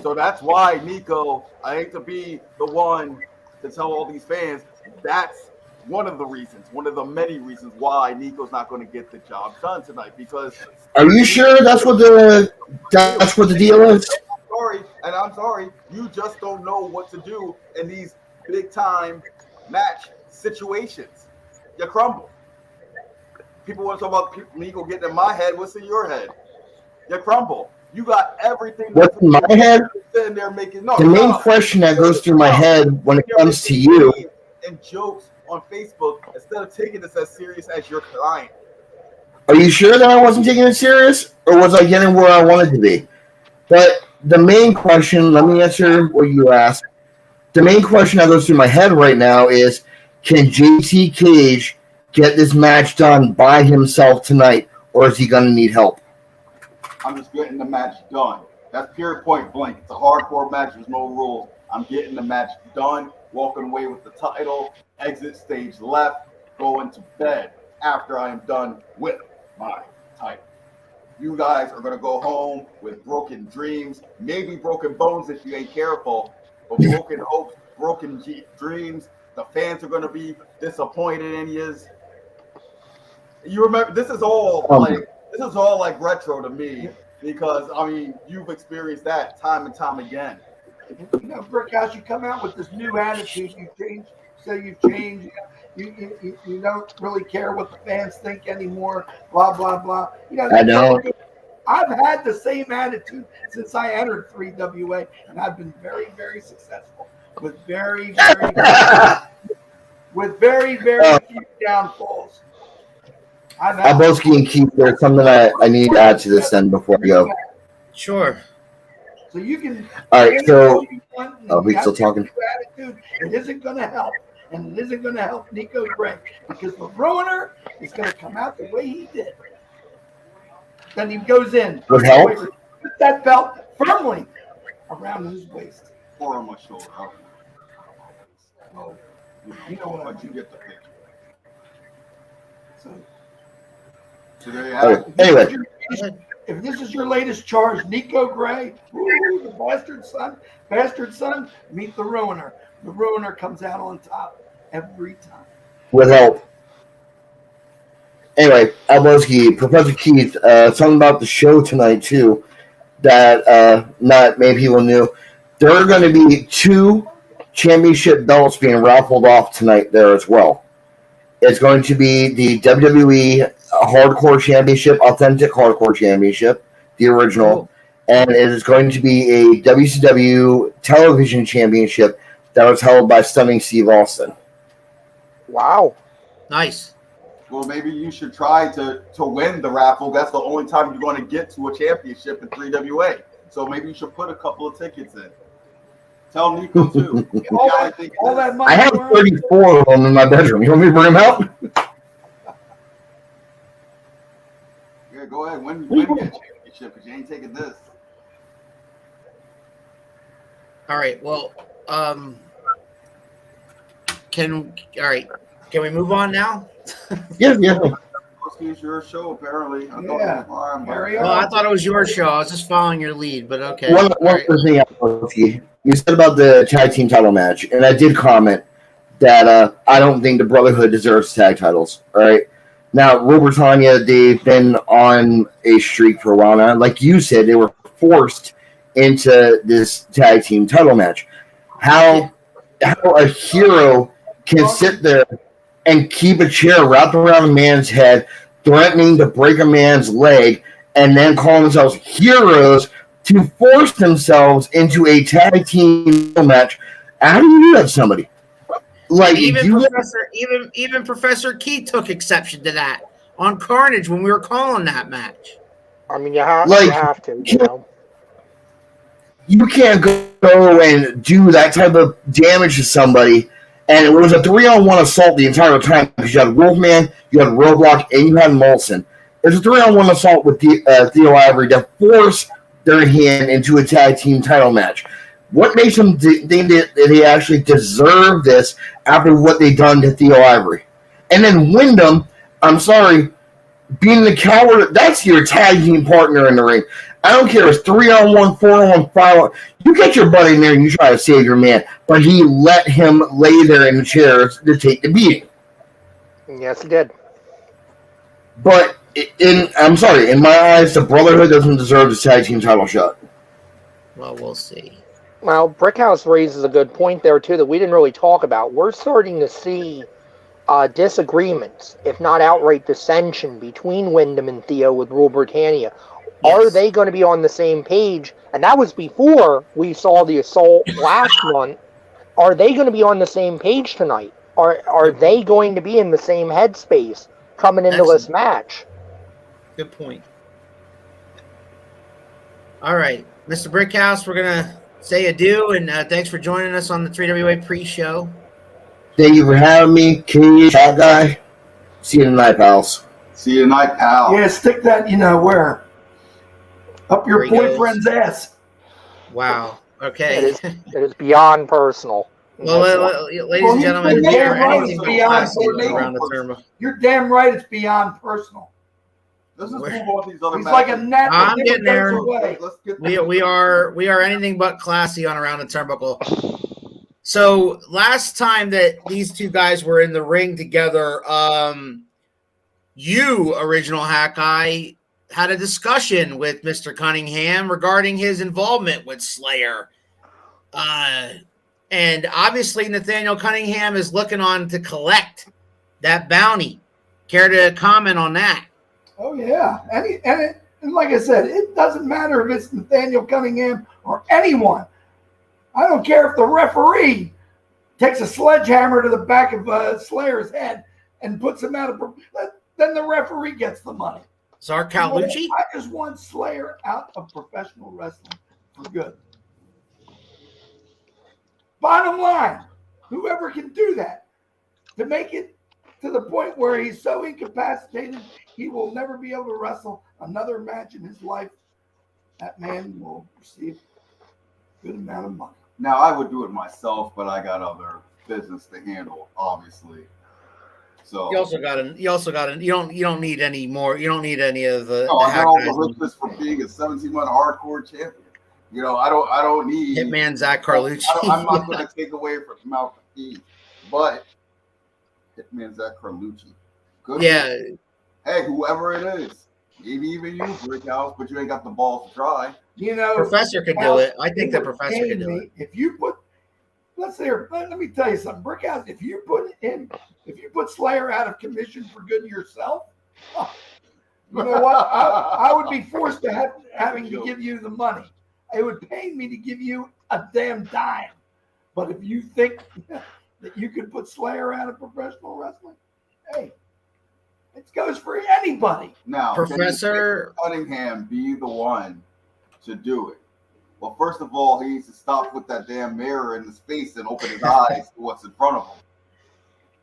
So that's why, Nico, I hate to be the one to tell all these fans, that's one of the reasons, one of the many reasons why Nico's not going to get the job done tonight. Because are you sure that's what the deal is? I'm sorry, you just don't know what to do in these big time match situations. You crumble. People want to talk about Nico getting in my head. What's in your head? You crumble. You got everything. What's in my head? Sitting there making the main question that goes through my head when it comes to you and jokes on Facebook instead of taking this as serious as your client. Are you sure that I wasn't taking it serious, or was I getting where I wanted to be? But the main question, let me answer what you asked. The main question that goes through my head right now is, can JT Cage get this match done by himself tonight, or is he going to need help? I'm just getting the match done. That's pure point blank. It's a hardcore match. There's no rules. I'm getting the match done, walking away with the title, exit stage left, going to bed after I am done with my title. You guys are going to go home with broken dreams, maybe broken bones if you ain't careful, but broken hopes, broken dreams. The fans are going to be disappointed in you. You remember, this is all like retro to me because, I mean, you've experienced that time and time again. You know, Brickhouse, you come out with this new attitude. You change say you've changed. You don't really care what the fans think anymore. Blah blah blah. You know, I know. I've had the same attitude since I entered 3WA, and I've been very, very successful with very few downfalls. Alboski and Keith, there's something that I need to add to this then before we go. Sure. So you can. All right, so we still talking? Attitude. It isn't going to help, and it isn't going to help Nico Gray because the Ruiner is going to come out the way he did. Then he goes in. With help? Put that belt firmly around his waist. Or on my shoulder. Oh, you know what I mean. You get the picture. So there you have it. Anyway. If this is your latest charge, Nico Gray, the bastard son, meet the Ruiner. The Ruiner comes out on top every time. With help. Anyway, Alboski, Professor Keith, something about the show tonight, too, that not many people knew. There are going to be 2 championship belts being raffled off tonight there as well. It's going to be the WWE Hardcore Championship, Authentic Hardcore Championship, the original, and it is going to be a WCW Television Championship that was held by Stunning Steve Austin. Wow. Nice. Well, maybe you should try to win the raffle. That's the only time you're going to get to a championship in 3WA. So maybe you should put a couple of tickets in. Tell Nico, too. all that money. I have 34 of them in my bedroom. You want me to bring them out? Yeah, go ahead. Win the championship because you ain't taking this. All right. Well, can we move on now? Yeah. It's your show, apparently. Well, I thought it was your show. I was just following your lead, but okay. One other thing, Alboski. You said about the tag team title match, and I did comment that I don't think the Brotherhood deserves tag titles. All right. Now, Rule Britannia, they've been on a streak for a while now. Like you said, they were forced into this tag team title match. How a hero can sit there and keep a chair wrapped around a man's head, threatening to break a man's leg, and then call themselves heroes to force themselves into a tag team match. How do you do that to somebody? Like even Professor Keith took exception to that on Carnage when we were calling that match. I mean, you have to, you know. You can't go and do that type of damage to somebody. And it was a 3-on-1 assault the entire time because you had Wolfman, you had Roadblock, and you had Molson. It was a 3-on-1 assault with Theo Ivory to force their hand into a tag team title match. What makes them think that they actually deserve this after what they've done to Theo Ivory? And then Wyndham, I'm sorry, being the coward, that's your tag team partner in the ring. I don't care if it's 3-on-1, 4-on-1, 5-on-1. You get your buddy in there and you try to save your man. But he let him lay there in the chairs to take the beating. Yes, he did. But, I'm sorry, in my eyes, the Brotherhood doesn't deserve the tag team title shot. Well, we'll see. Well, Brickhouse raises a good point there, too, that we didn't really talk about. We're starting to see disagreements, if not outright dissension, between Wyndham and Theo with Rule Britannia. Yes. Are they going to be on the same page? And that was before we saw the assault last month. Are they going to be on the same page tonight? Are they going to be in the same headspace coming into this match? Good point. All right, Mr. Brickhouse, we're going to say adieu, and thanks for joining us on the 3WA pre-show. Thank you for having me, King Chat Guy. See you tonight, pals. See you tonight, pal. Yeah, stick that, where? Up your boyfriend's ass. Wow. Okay. It is beyond personal. Well, ladies and gentlemen, you're damn right it's beyond personal. Let's just move on these other He's matches. like a gnat. I'm getting there. Let's get We are anything but classy on Around the Turnbuckle. So last time that these two guys were in the ring together, you, Original Hack Guy, had a discussion with Mr. Cunningham regarding his involvement with Slayer. And obviously Nathaniel Cunningham is looking on to collect that bounty. Care to comment on that? Oh yeah, and like I said, it doesn't matter if it's Nathaniel Cunningham or anyone. I don't care if the referee takes a sledgehammer to the back of Slayer's head and puts him out of. Then the referee gets the money. Zark Carlucci? I just want Slayer out of professional wrestling for good. Bottom line, whoever can do that to make it to the point where he's so incapacitated he will never be able to wrestle another match in his life, that man will receive a good amount of money. Now, I would do it myself, but I got other business to handle, obviously. So You don't need any more. You don't need any of the. no, the I hack got all guys. the richness for being a 17-month hardcore champion. You know, I don't need Hitman Zach Carlucci. I'm not going to take away from Malcolm P, but Hitman Zach Carlucci. Good. Yeah. Hey, whoever it is, maybe even you, Brickhouse, but you ain't got the balls to try. You know, Professor could do it. I think the professor could do it. If you put, let me tell you something, Brickhouse. If you put Slayer out of commission for good yourself, you know what? I would be forced to having to give you the money. It would pay me to give you a damn dime. But if you think that you could put Slayer out of professional wrestling, hey, it goes for anybody. Now, Professor can Cunningham be the one to do it? Well, first of all, he needs to stop with that damn mirror in his face and open his eyes to what's in front of him.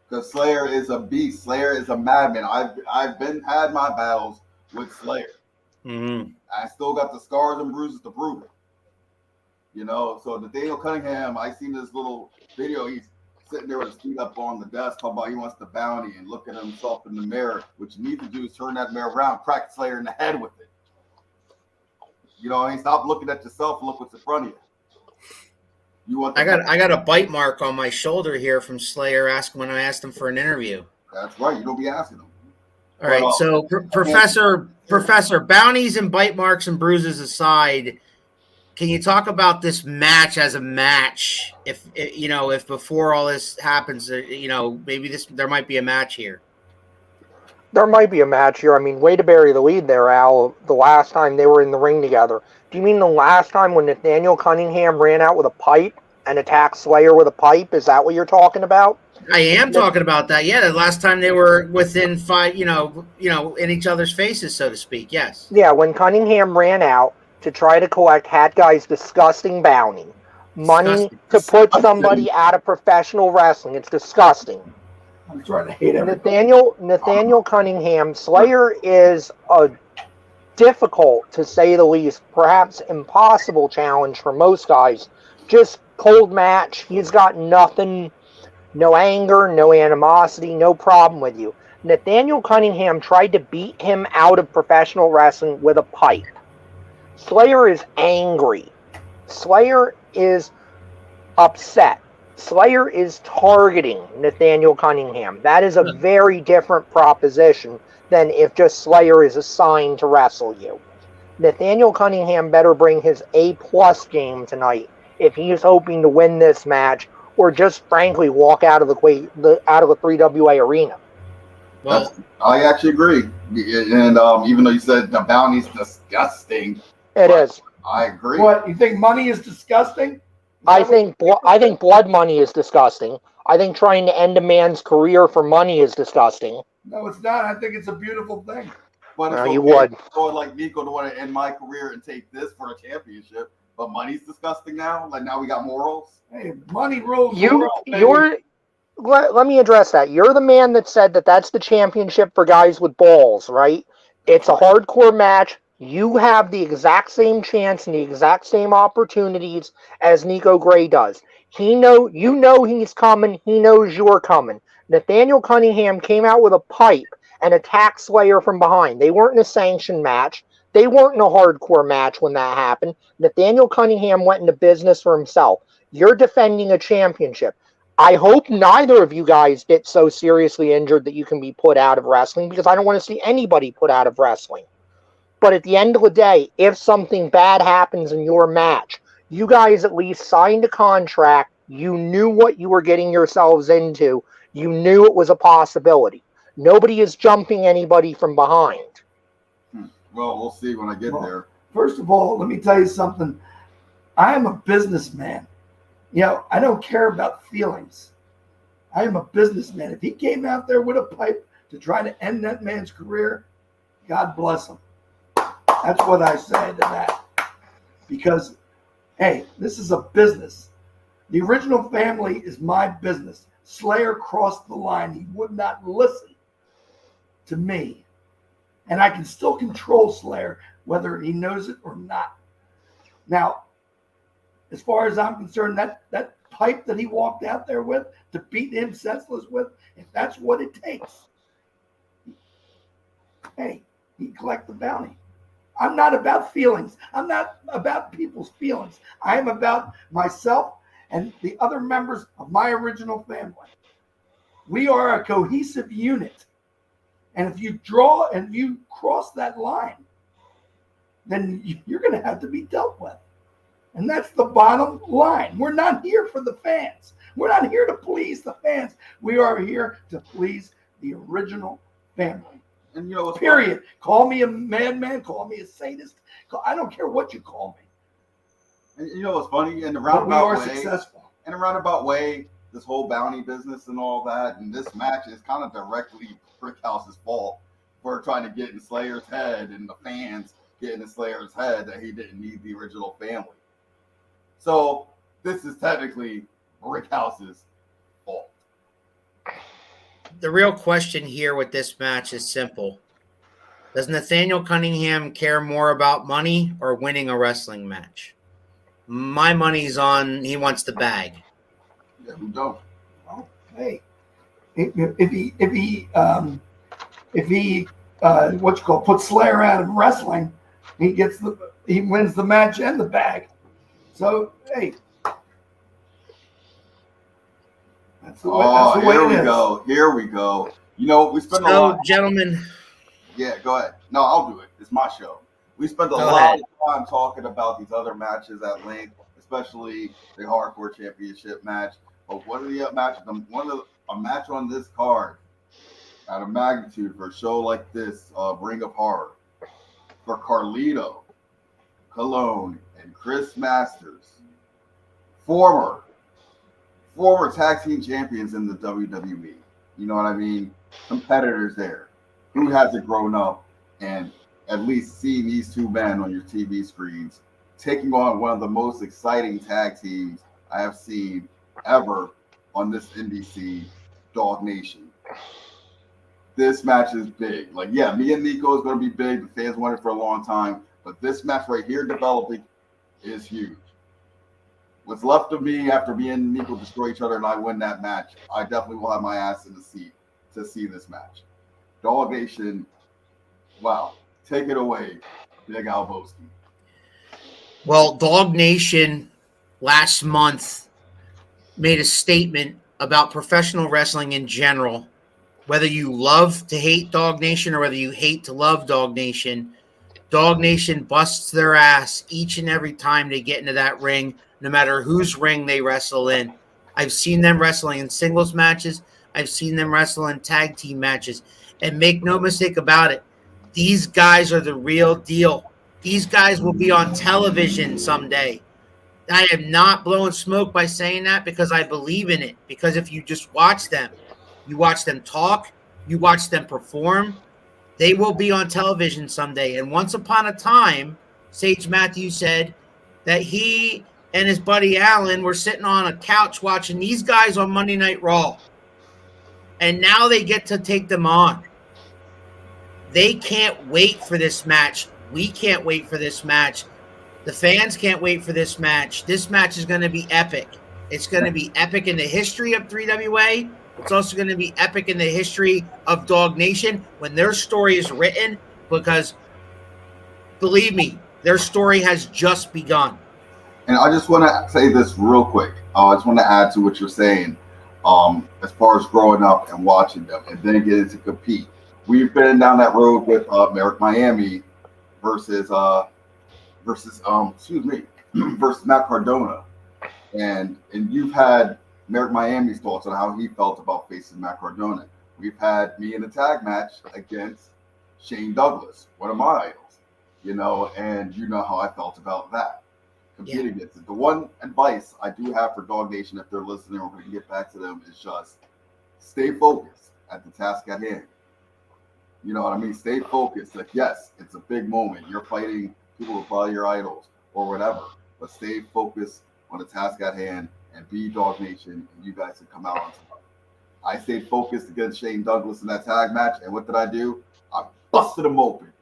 Because Slayer is a beast. Slayer is a madman. I've had my battles with Slayer. Mm-hmm. I still got the scars and bruises to prove it. You know, so Nathaniel Cunningham, I seen this little video. He's sitting there with his feet up on the desk, talking about he wants the bounty and looking at himself in the mirror. What you need to do is turn that mirror around, crack Slayer in the head with it. You know, I mean, stop looking at yourself and look what's in front of you. You want? I got a bite mark on my shoulder here from Slayer. When I asked him for an interview. That's right. You don't be asking him. All right, so Professor, bounties and bite marks and bruises aside, can you talk about this match as a match? If before all this happens, maybe there might be a match here. There might be a match here. I mean, way to bury the lead there, Al. The last time they were in the ring together. Do you mean the last time when Nathaniel Cunningham ran out with a pipe and attacked Slayer with a pipe? Is that what you're talking about? I am talking about that. Yeah, the last time they were within 5, in each other's faces, so to speak. Yes. Yeah, when Cunningham ran out to try to collect Hat Guy's disgusting bounty, money to put somebody out of professional wrestling. It's disgusting. I'm trying to hate him. Nathaniel Cunningham, Slayer is a difficult, to say the least, perhaps impossible challenge for most guys. Just cold match. He's got nothing, no anger, no animosity, no problem with you. Nathaniel Cunningham tried to beat him out of professional wrestling with a pipe. Slayer is angry. Slayer is upset. Slayer is targeting Nathaniel Cunningham. That is a very different proposition than if just Slayer is assigned to wrestle you. Nathaniel Cunningham better bring his A+ game tonight if he is hoping to win this match, or just frankly walk out of the 3WA arena. Well, I actually agree. And even though you said the bounty's disgusting, it is. I agree. What, you think money is disgusting? I think blood money is disgusting. I think trying to end a man's career for money is disgusting. No, it's not. I think it's a beautiful thing. But No, you would. Someone like Nico to want to end my career and take this for a championship, but money's disgusting now. Like now we got morals. Hey, money rules the world, baby. Let me address that. You're the man that said that that's the championship for guys with balls, right? It's a hardcore match. You have the exact same chance and the exact same opportunities as Nico Gray does. You know he's coming. He knows you're coming. Nathaniel Cunningham came out with a pipe and attacked Slayer from behind. They weren't in a sanctioned match. They weren't in a hardcore match when that happened. Nathaniel Cunningham went into business for himself. You're defending a championship. I hope neither of you guys get so seriously injured that you can be put out of wrestling, because I don't want to see anybody put out of wrestling. But at the end of the day, if something bad happens in your match, you guys at least signed a contract You knew what you were getting yourselves into. You knew it was a possibility. Nobody is jumping anybody from behind. Well, we'll see when I get there. First of all, let me tell you something. I am a businessman. I don't care about feelings. I am a businessman. If he came out there with a pipe to try to end that man's career, God bless him. That's what I say to that. Because, hey, this is a business. The original family is my business. Slayer crossed the line. He would not listen to me. And I can still control Slayer, whether he knows it or not. Now, as far as I'm concerned, that pipe that he walked out there with to beat him senseless with, if that's what it takes, hey, he collect the bounty. I'm not about feelings. I'm not about people's feelings. I am about myself and the other members of my original family. We are a cohesive unit. And if you draw and you cross that line, then you're going to have to be dealt with. And that's the bottom line. We're not here for the fans. We're not here to please the fans. We are here to please the original family. And you know what's period. funny? Call me a madman. Call me a sadist. I don't care what you call me. And you know what's funny? In the But we roundabout are way, successful. in a roundabout way, this whole bounty business and all that, and this match is kind of directly Brickhouse's fault for trying to get in Slayer's head and the fans getting in Slayer's head that he didn't need the original family. So this is technically Brickhouse's fault. The real question here with this match is simple. Does Nathaniel Cunningham care more about money or winning a wrestling match? My money's on he wants the bag. Yeah, who don't? Well, hey, if he puts Slayer out of wrestling, he wins the match and the bag. So hey, that's the way here it we is. go. Here we go. You know, we spend a lot. Gentlemen. Yeah, go ahead. No, I'll do it. It's my show. We spend a Go lot ahead. of time talking about these other matches at length, especially the Hardcore Championship match. But what are the matches? A match on this card at a magnitude for a show like this, Ring of Horror, for Carlito, Colon, and Chris Masters, former tag team champions in the WWE. You know what I mean? Competitors there. Who hasn't grown up and at least seen these two men on your TV screens taking on one of the most exciting tag teams I have seen ever on this NBC, Dog Nation. This match is big. Like, yeah, me and Nico is going to be big. The fans want it for a long time. But this match right here developing is huge. What's left of me after me and Nico destroy each other and I win that match, I definitely will have my ass in the seat to see this match. Dog Nation, wow. Take it away, Big Al Boski. Well, Dog Nation last month made a statement about professional wrestling in general. Whether you love to hate Dog Nation or whether you hate to love Dog Nation busts their ass each and every time they get into that ring, no matter whose ring they wrestle in. I've seen them wrestling in singles matches. I've seen them wrestle in tag team matches. And make no mistake about it, these guys are the real deal. These guys will be on television someday. I am not blowing smoke by saying that because I believe in it. Because if you just watch them, you watch them talk, you watch them perform, they will be on television someday. And once upon a time, Sage Matthews said that he and his buddy Alan were sitting on a couch watching these guys on Monday Night Raw. And now they get to take them on. They can't wait for this match. We can't wait for this match. The fans can't wait for this match. This match is going to be epic. It's going to be epic in the history of 3WA. It's also going to be epic in the history of Dog Nation when their story is written, because believe me, their story has just begun. And I just want to say this real quick. I just want to add to what you're saying as far as growing up and watching them and then getting to compete. We've been down that road with Merrick Miami versus Matt Cardona. And you've had Merrick Miami's thoughts on how he felt about facing Matt Cardona. We've had me in a tag match against Shane Douglas, one of my idols, and you know how I felt about that. Competing against it. The one advice I do have for Dog Nation, if they're listening, we're going to get back to them, is just stay focused at the task at hand. You know what I mean? Stay focused. Like, yes, it's a big moment. You're fighting people who are probably your idols or whatever, but stay focused on the task at hand and be Dog Nation, and you guys can come out on top. I stayed focused against Shane Douglas in that tag match, and what did I do? I busted him open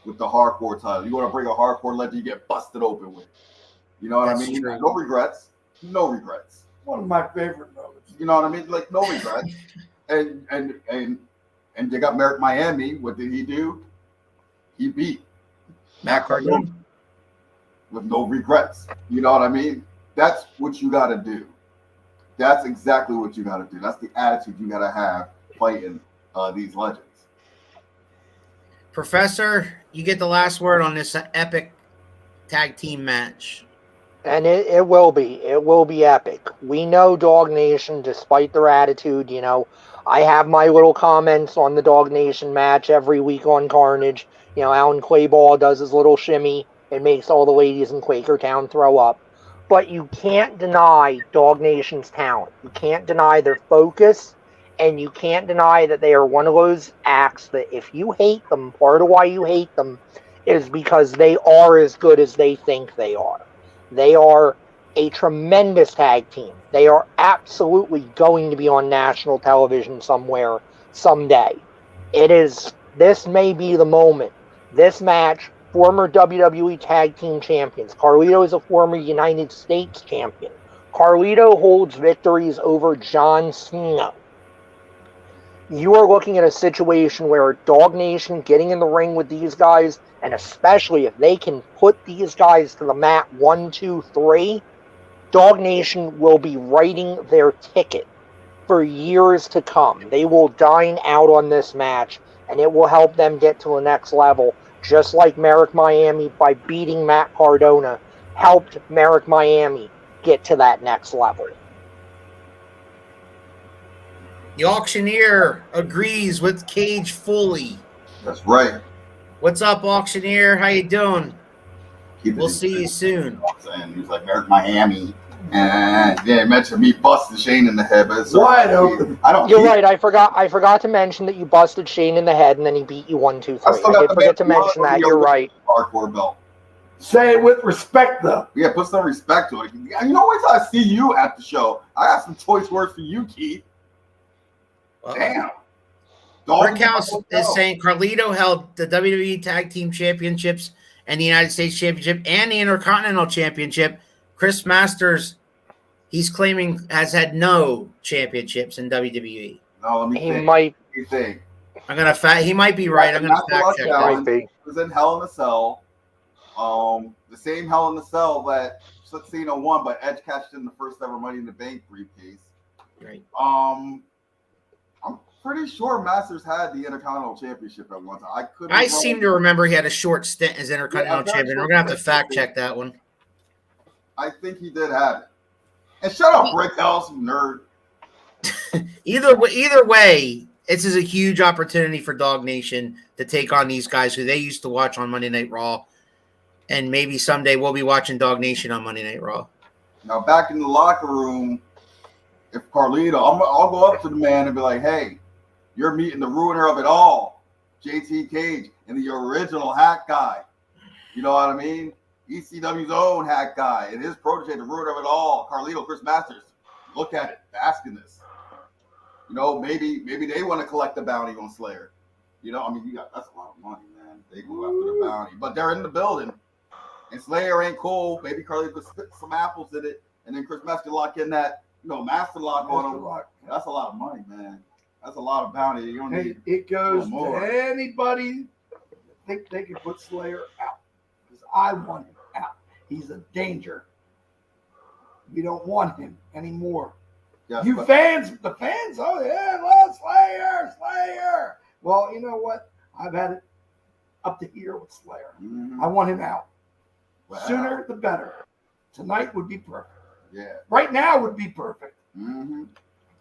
with the hardcore title. You want to bring a hardcore legend, you get busted open with. You know what I mean? True. No regrets. No regrets. One of my favorite moments. You know what I mean? Like, no regrets. and they got Merrick Miami. What did he do? He beat Matt Cardona with no regrets. You know what I mean? That's what you got to do. That's exactly what you got to do. That's the attitude you got to have fighting these legends. Professor, you get the last word on this epic tag team match. And it will be. It will be epic. We know Dog Nation, despite their attitude, I have my little comments on the Dog Nation match every week on Carnage. Alan Clayball does his little shimmy. It makes all the ladies in Quakertown throw up. But you can't deny Dog Nation's talent. You can't deny their focus. And you can't deny that they are one of those acts that if you hate them, part of why you hate them is because they are as good as they think they are. They are a tremendous tag team. They are absolutely going to be on national television somewhere, someday. This may be the moment. This match, former WWE Tag Team Champions. Carlito is a former United States champion. Carlito holds victories over John Cena. You are looking at a situation where Dog Nation getting in the ring with these guys, and especially if they can put these guys to the mat 1, 2, 3, Dog Nation will be writing their ticket for years to come. They will dine out on this match, and it will help them get to the next level, just like Merrick Miami, by beating Matt Cardona, helped Merrick Miami get to that next level. The auctioneer agrees with Cage fully. That's right. What's up, auctioneer? How you doing? We'll see you soon. And he's like, Merrick Miami. And he mentioned me busting Shane in the head, but it's wide open. You're right. I forgot to mention that you busted Shane in the head and then he beat you 1, 2, 3. I did forget to mention that. You're right. Hardcore belt. Say it with respect, though. Yeah, put some respect to it. Wait till I see you at the show. I got some choice words for you, Keith. Well, damn. Brickhouse is saying Carlito held the WWE Tag Team Championships and the United States Championship and the Intercontinental Championship. Chris Masters, he's claiming, has had no championships in WWE. No, let me think. Might. Let me think. He might be right. I'm gonna fact check that. He was in Hell in a Cell. The same Hell in a Cell that Cena won, but Edge cashed in the first ever Money in the Bank briefcase. Right. I'm pretty sure Masters had the Intercontinental Championship at one time. I seem to remember he had a short stint as Intercontinental Champion. We're gonna have to fact check that one. I think he did have it. And shut up, Brickhouse, you nerd. Either way, this is a huge opportunity for Dog Nation to take on these guys who they used to watch on Monday Night Raw. And maybe someday we'll be watching Dog Nation on Monday Night Raw. Now, back in the locker room, if Carlito, I'll go up to the man and be like, hey, you're meeting the ruiner of it all, JT Cage, and the original hack guy. You know what I mean? ECW's own hack guy and his protege, the ruiner of it all, Carlito, Chris Masters. Look at it, bask in this. Maybe they want to collect the bounty on Slayer. That's a lot of money, man. They go after the bounty, but they're in the building, and Slayer ain't cool. Maybe Carlito could spit some apples in it, and then Chris Masters lock in that, master lock on him. That's a lot of money, man. That's a lot of bounty. You don't need it goes to anybody think they can put Slayer out, because I want him out. He's a danger. We don't want him anymore. Yes, the fans, oh yeah, love Slayer. Well, you know what? I've had it up to here with Slayer. Mm-hmm. I want him out. Wow. Sooner the better. Tonight would be perfect. Yeah. Right now would be perfect. Mm-hmm.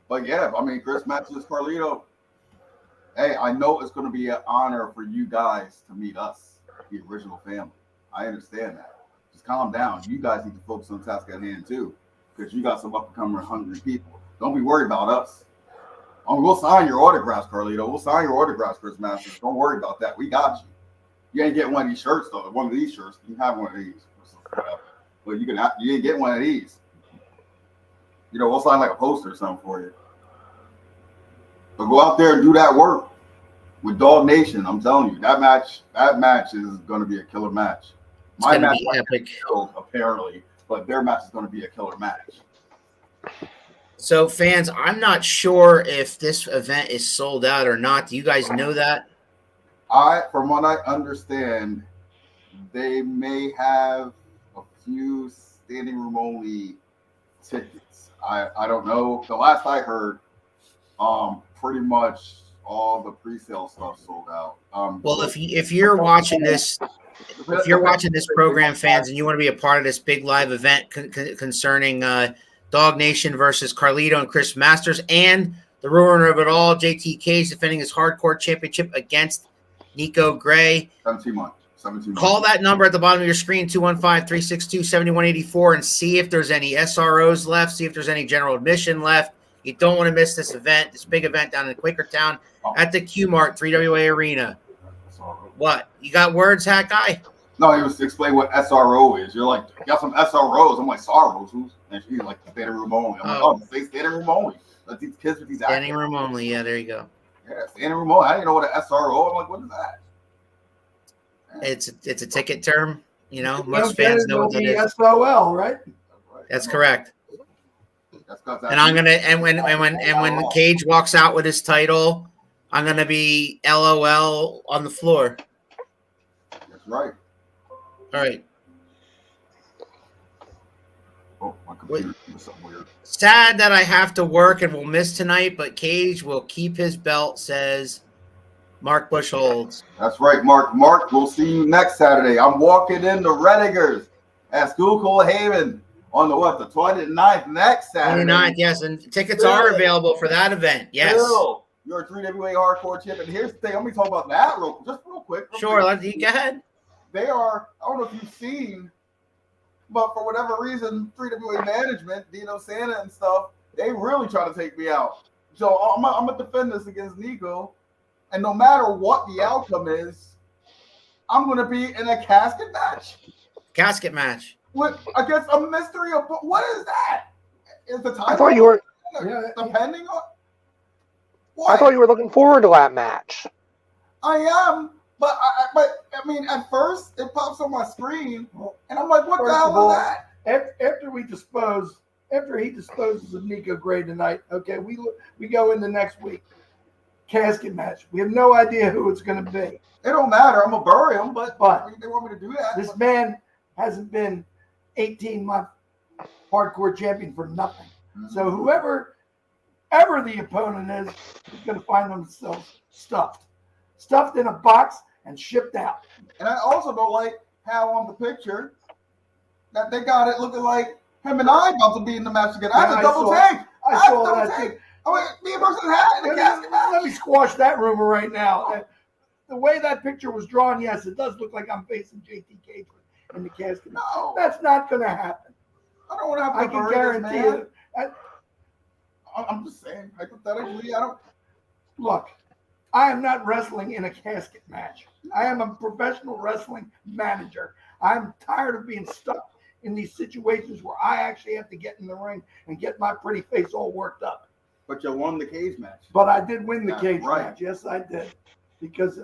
But yeah, I mean, Chris Matthews, Carlito. Hey, I know it's going to be an honor for you guys to meet us, the original family. I understand that. Just calm down. You guys need to focus on the task at hand too, because you got some up and coming hungry people. Don't be worried about us. We'll sign your autographs, Carlito. We'll sign your autographs, Chris Masters. Don't worry about that. We got you. You ain't getting one of these shirts though. One of these shirts. You can have one of these. But you ain't getting one of these. We'll sign like a poster or something for you. But go out there and do that work with Dog Nation. I'm telling you, that match is going to be a killer match. My match might be killed, apparently, but their match is going to be a killer match. So, fans, I'm not sure if this event is sold out or not. Do you guys know that? From what I understand, they may have a few standing room only tickets. I don't know. The last I heard, pretty much all the pre-sale stuff sold out. Well, if you're watching this, program, fans, and you want to be a part of this big live event concerning Dog Nation versus Carlito and Chris Masters, and the ruler of it all, JT Cage, defending his hardcore championship against Nico Gray. 17 months. Call that number at the bottom of your screen, 215-362-7184, and see if there's any SROs left, see if there's any general admission left. You don't want to miss this event, this big event down in Quakertown at the Q-Mart 3WA Arena. What? You got words, Hat Guy? No, he was to explain what SRO is. You're like, you got some SROs. I'm like, SROs? Who's? And she's like, standing room only. I'm like, say standing room only. Let these kids with these standing room only. Yeah, there you go. Yeah, standing room only. I didn't know what an SRO. I'm like, what is that? It's a ticket term. Most fans know what that is. SOL, right? That's correct. And I'm gonna when Cage walks out with his title, I'm gonna be LOL on the floor. That's right. All right. Oh, my computer did something weird. Sad that I have to work and will miss tonight, but Cage will keep his belt, says Mark Bushholz. That's right, Mark. Mark, we'll see you next Saturday. I'm walking in the Renegers at Schuylkill Haven on the 29th next Saturday. 29th, yes, and tickets are available for that event. Yes. Bill, you're a 3WA hardcore champ, and here's the thing. Let me talk about that real quick. Sure, go ahead. They are, I don't know if you've seen, but for whatever reason, 3WA management, Dino Santa and stuff, they really try to take me out. So I'm going to defend this against Nico, and no matter what the outcome is, I'm going to be in a casket match. Casket match. Against a mystery of what is that? Is the title? I thought you were depending on. What? I thought you were looking forward to that match. I am, but I mean, at first it pops on my screen, and I'm like, what the hell is that? After he disposes of Nico Gray tonight, okay, we go into next week. Casket match. We have no idea who it's going to be. It don't matter. I'm gonna bury him, but they want me to do that. This man hasn't been 18-month hardcore champion for nothing. Mm-hmm. So whoever the opponent is going to find themselves stuffed in a box and shipped out. And I also don't like how on the picture that they got it looking like him and I about to be in the match together. That's a double take. I saw that too. I mean, me versus Hat in the casket match. Let me squash that rumor right now. The way that picture was drawn, yes, it does look like I'm facing JT Cage in the casket. No, that's not going to happen. I don't want to have to. I can guarantee it. I'm just saying, hypothetically, I don't. Look, I am not wrestling in a casket match. I am a professional wrestling manager. I'm tired of being stuck in these situations where I actually have to get in the ring and get my pretty face all worked up. But you won the cage match. But I did win the cage match. Yes, I did. Because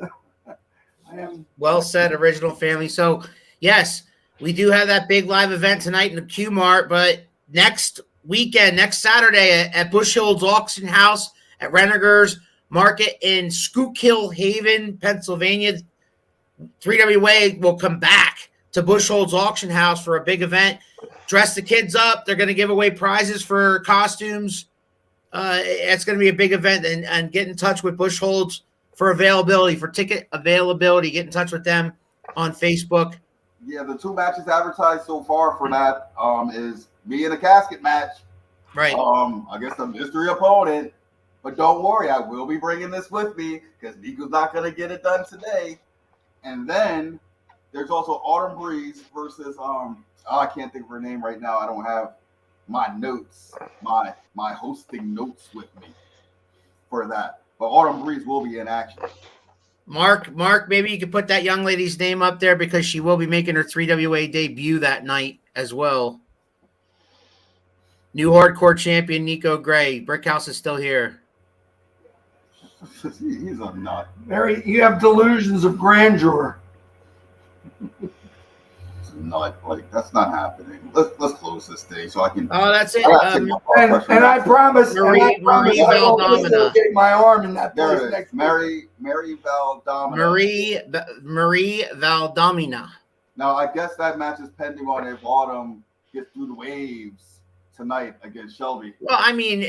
I am. Well said, original family. So, yes, we do have that big live event tonight in the Q-Mart, but next weekend, next Saturday at Bushholz Auction House at Renegers Market in Schuylkill Haven, Pennsylvania, 3WA will come back to Bushholz Auction House for a big event. Dress the kids up. They're going to give away prizes for costumes. It's going to be a big event, and get in touch with Bushholz for availability, for ticket availability. Get in touch with them on Facebook. Yeah, the two matches advertised so far for that is me in a casket match. Right. Against a mystery opponent. But don't worry, I will be bringing this with me because Nico's not going to get it done today. And then there's also Autumn Breeze versus I can't think of her name right now. I don't have my notes, my hosting notes with me for that. But Autumn Breeze will be in action. Mark, maybe you could put that young lady's name up there because she will be making her 3WA debut that night as well. New hardcore champion Nico Gray. Brickhouse is still here. He's a nut. Mary, you have delusions of grandeur. It's a nut. Like, that's not happening. Let's close this thing so I can. Oh, that's it. And I promise, Marie I won't Valdamina. dislocate my arm in that place There it next is. Mary Valdamina. Marie Valdamina. Now, I guess that match is pending on if Autumn gets through the waves tonight against Shelby. Well, I mean,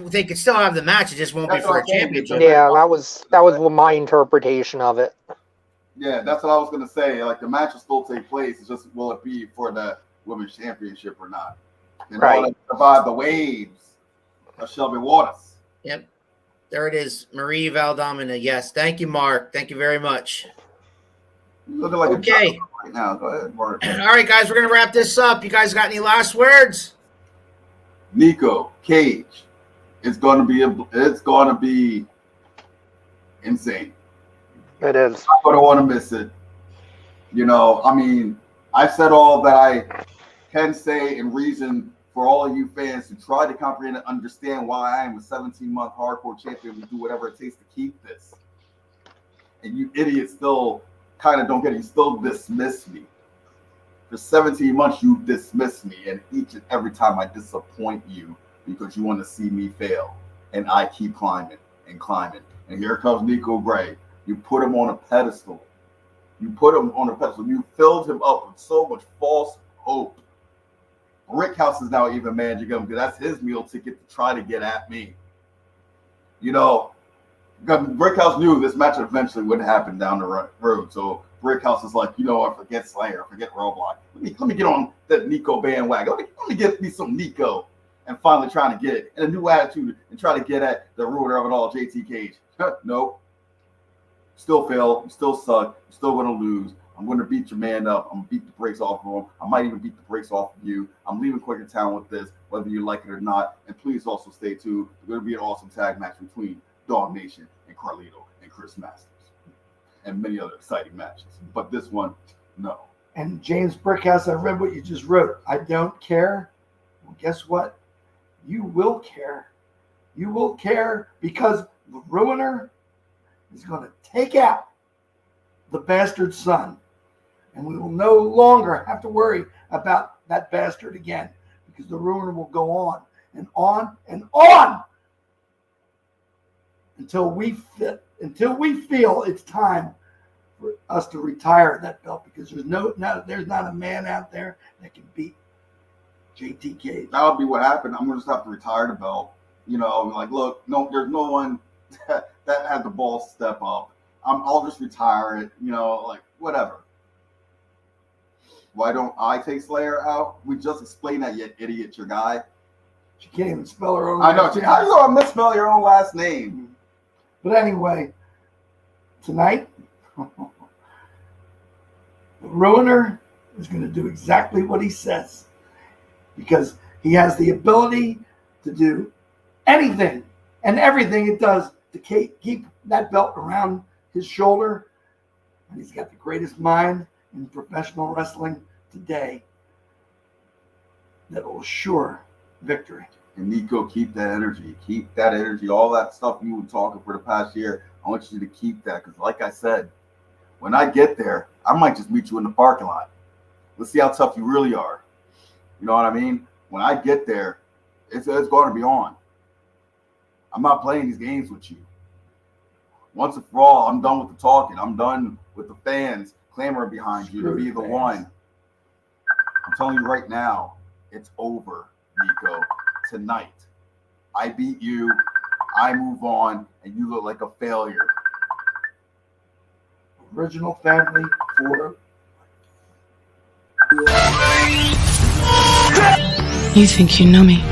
they could still have the match. It just won't be for a championship. Yeah, that was my interpretation of it. Yeah, that's what I was gonna say. Like, the match will still take place. It's just, will it be for the women's championship or not? In order to survive the waves of Shelby Waters. Yep, there it is, Marie Valdamina. Yes, thank you, Mark. Thank you very much. You're looking like okay. Right now, go ahead, Mark. All right, guys, we're gonna wrap this up. You guys got any last words? Nico Cage, it's gonna be insane. It is. I'm gonna want to miss it. You know, I mean, I said all that I can say in reason for all of you fans to try to comprehend and understand why I am a 17-month hardcore champion and do whatever it takes to keep this. And you idiots still kind of don't get it. You still dismiss me. For 17 months, you dismiss me, and each and every time I disappoint you because you want to see me fail. And I keep climbing and climbing. And here comes Nico Gray. You put him on a pedestal. You filled him up with so much false hope. Brickhouse is now even managing him because that's his meal ticket to try to get at me. You know, Brickhouse knew this match eventually wouldn't happen down the road. So Brickhouse is like, you know what, forget Slayer, forget Roadblock. Let me get on that Nico bandwagon. Let me get me some Nico. And finally trying to get it. And a new attitude and try to get at the ruiner of it all, JT Cage. Nope. Still fail. You still suck. You're still going to lose. I'm going to beat your man up. I'm going to beat the brakes off of him. I might even beat the brakes off of you. I'm leaving Quakertown with this, whether you like it or not. And please also stay tuned. There's going to be an awesome tag match between Dog Nation and Carlito and Chris Masters. And many other exciting matches. But this one, no. And James Brickhouse, I read what you just wrote. I don't care. Well, guess what? You will care. You will care because the ruiner is going to take out the bastard son. And we will no longer have to worry about that bastard again because the ruiner will go on and on and on until we feel it's time for us to retire that belt because there's not a man out there that can beat JT Cage. That would be what happened. I'm going to just have to retire the belt. You know, like, look, no, there's no one that had the balls to step up. I'll just retire it, you know, like, whatever. Why don't I take Slayer out? We just explained that, you idiot, your guy. She can't even spell her own I know. last name. How you going to misspell your own last name? But anyway, tonight, the ruiner is going to do exactly what he says because he has the ability to do anything and everything it does to keep that belt around his shoulder. And he's got the greatest mind in professional wrestling today that will assure victory. And Nico, keep that energy. Keep that energy. All that stuff you were talking for the past year, I want you to keep that. Because like I said, when I get there, I might just meet you in the parking lot. Let's see how tough you really are. You know what I mean? When I get there, it's going to be on. I'm not playing these games with you. Once and for all, I'm done with the talking. I'm done with the fans clamoring behind you to be the one. I'm telling you right now, it's over, Nico. Tonight, I beat you, I move on, and you look like a failure. Original family for You think you know me.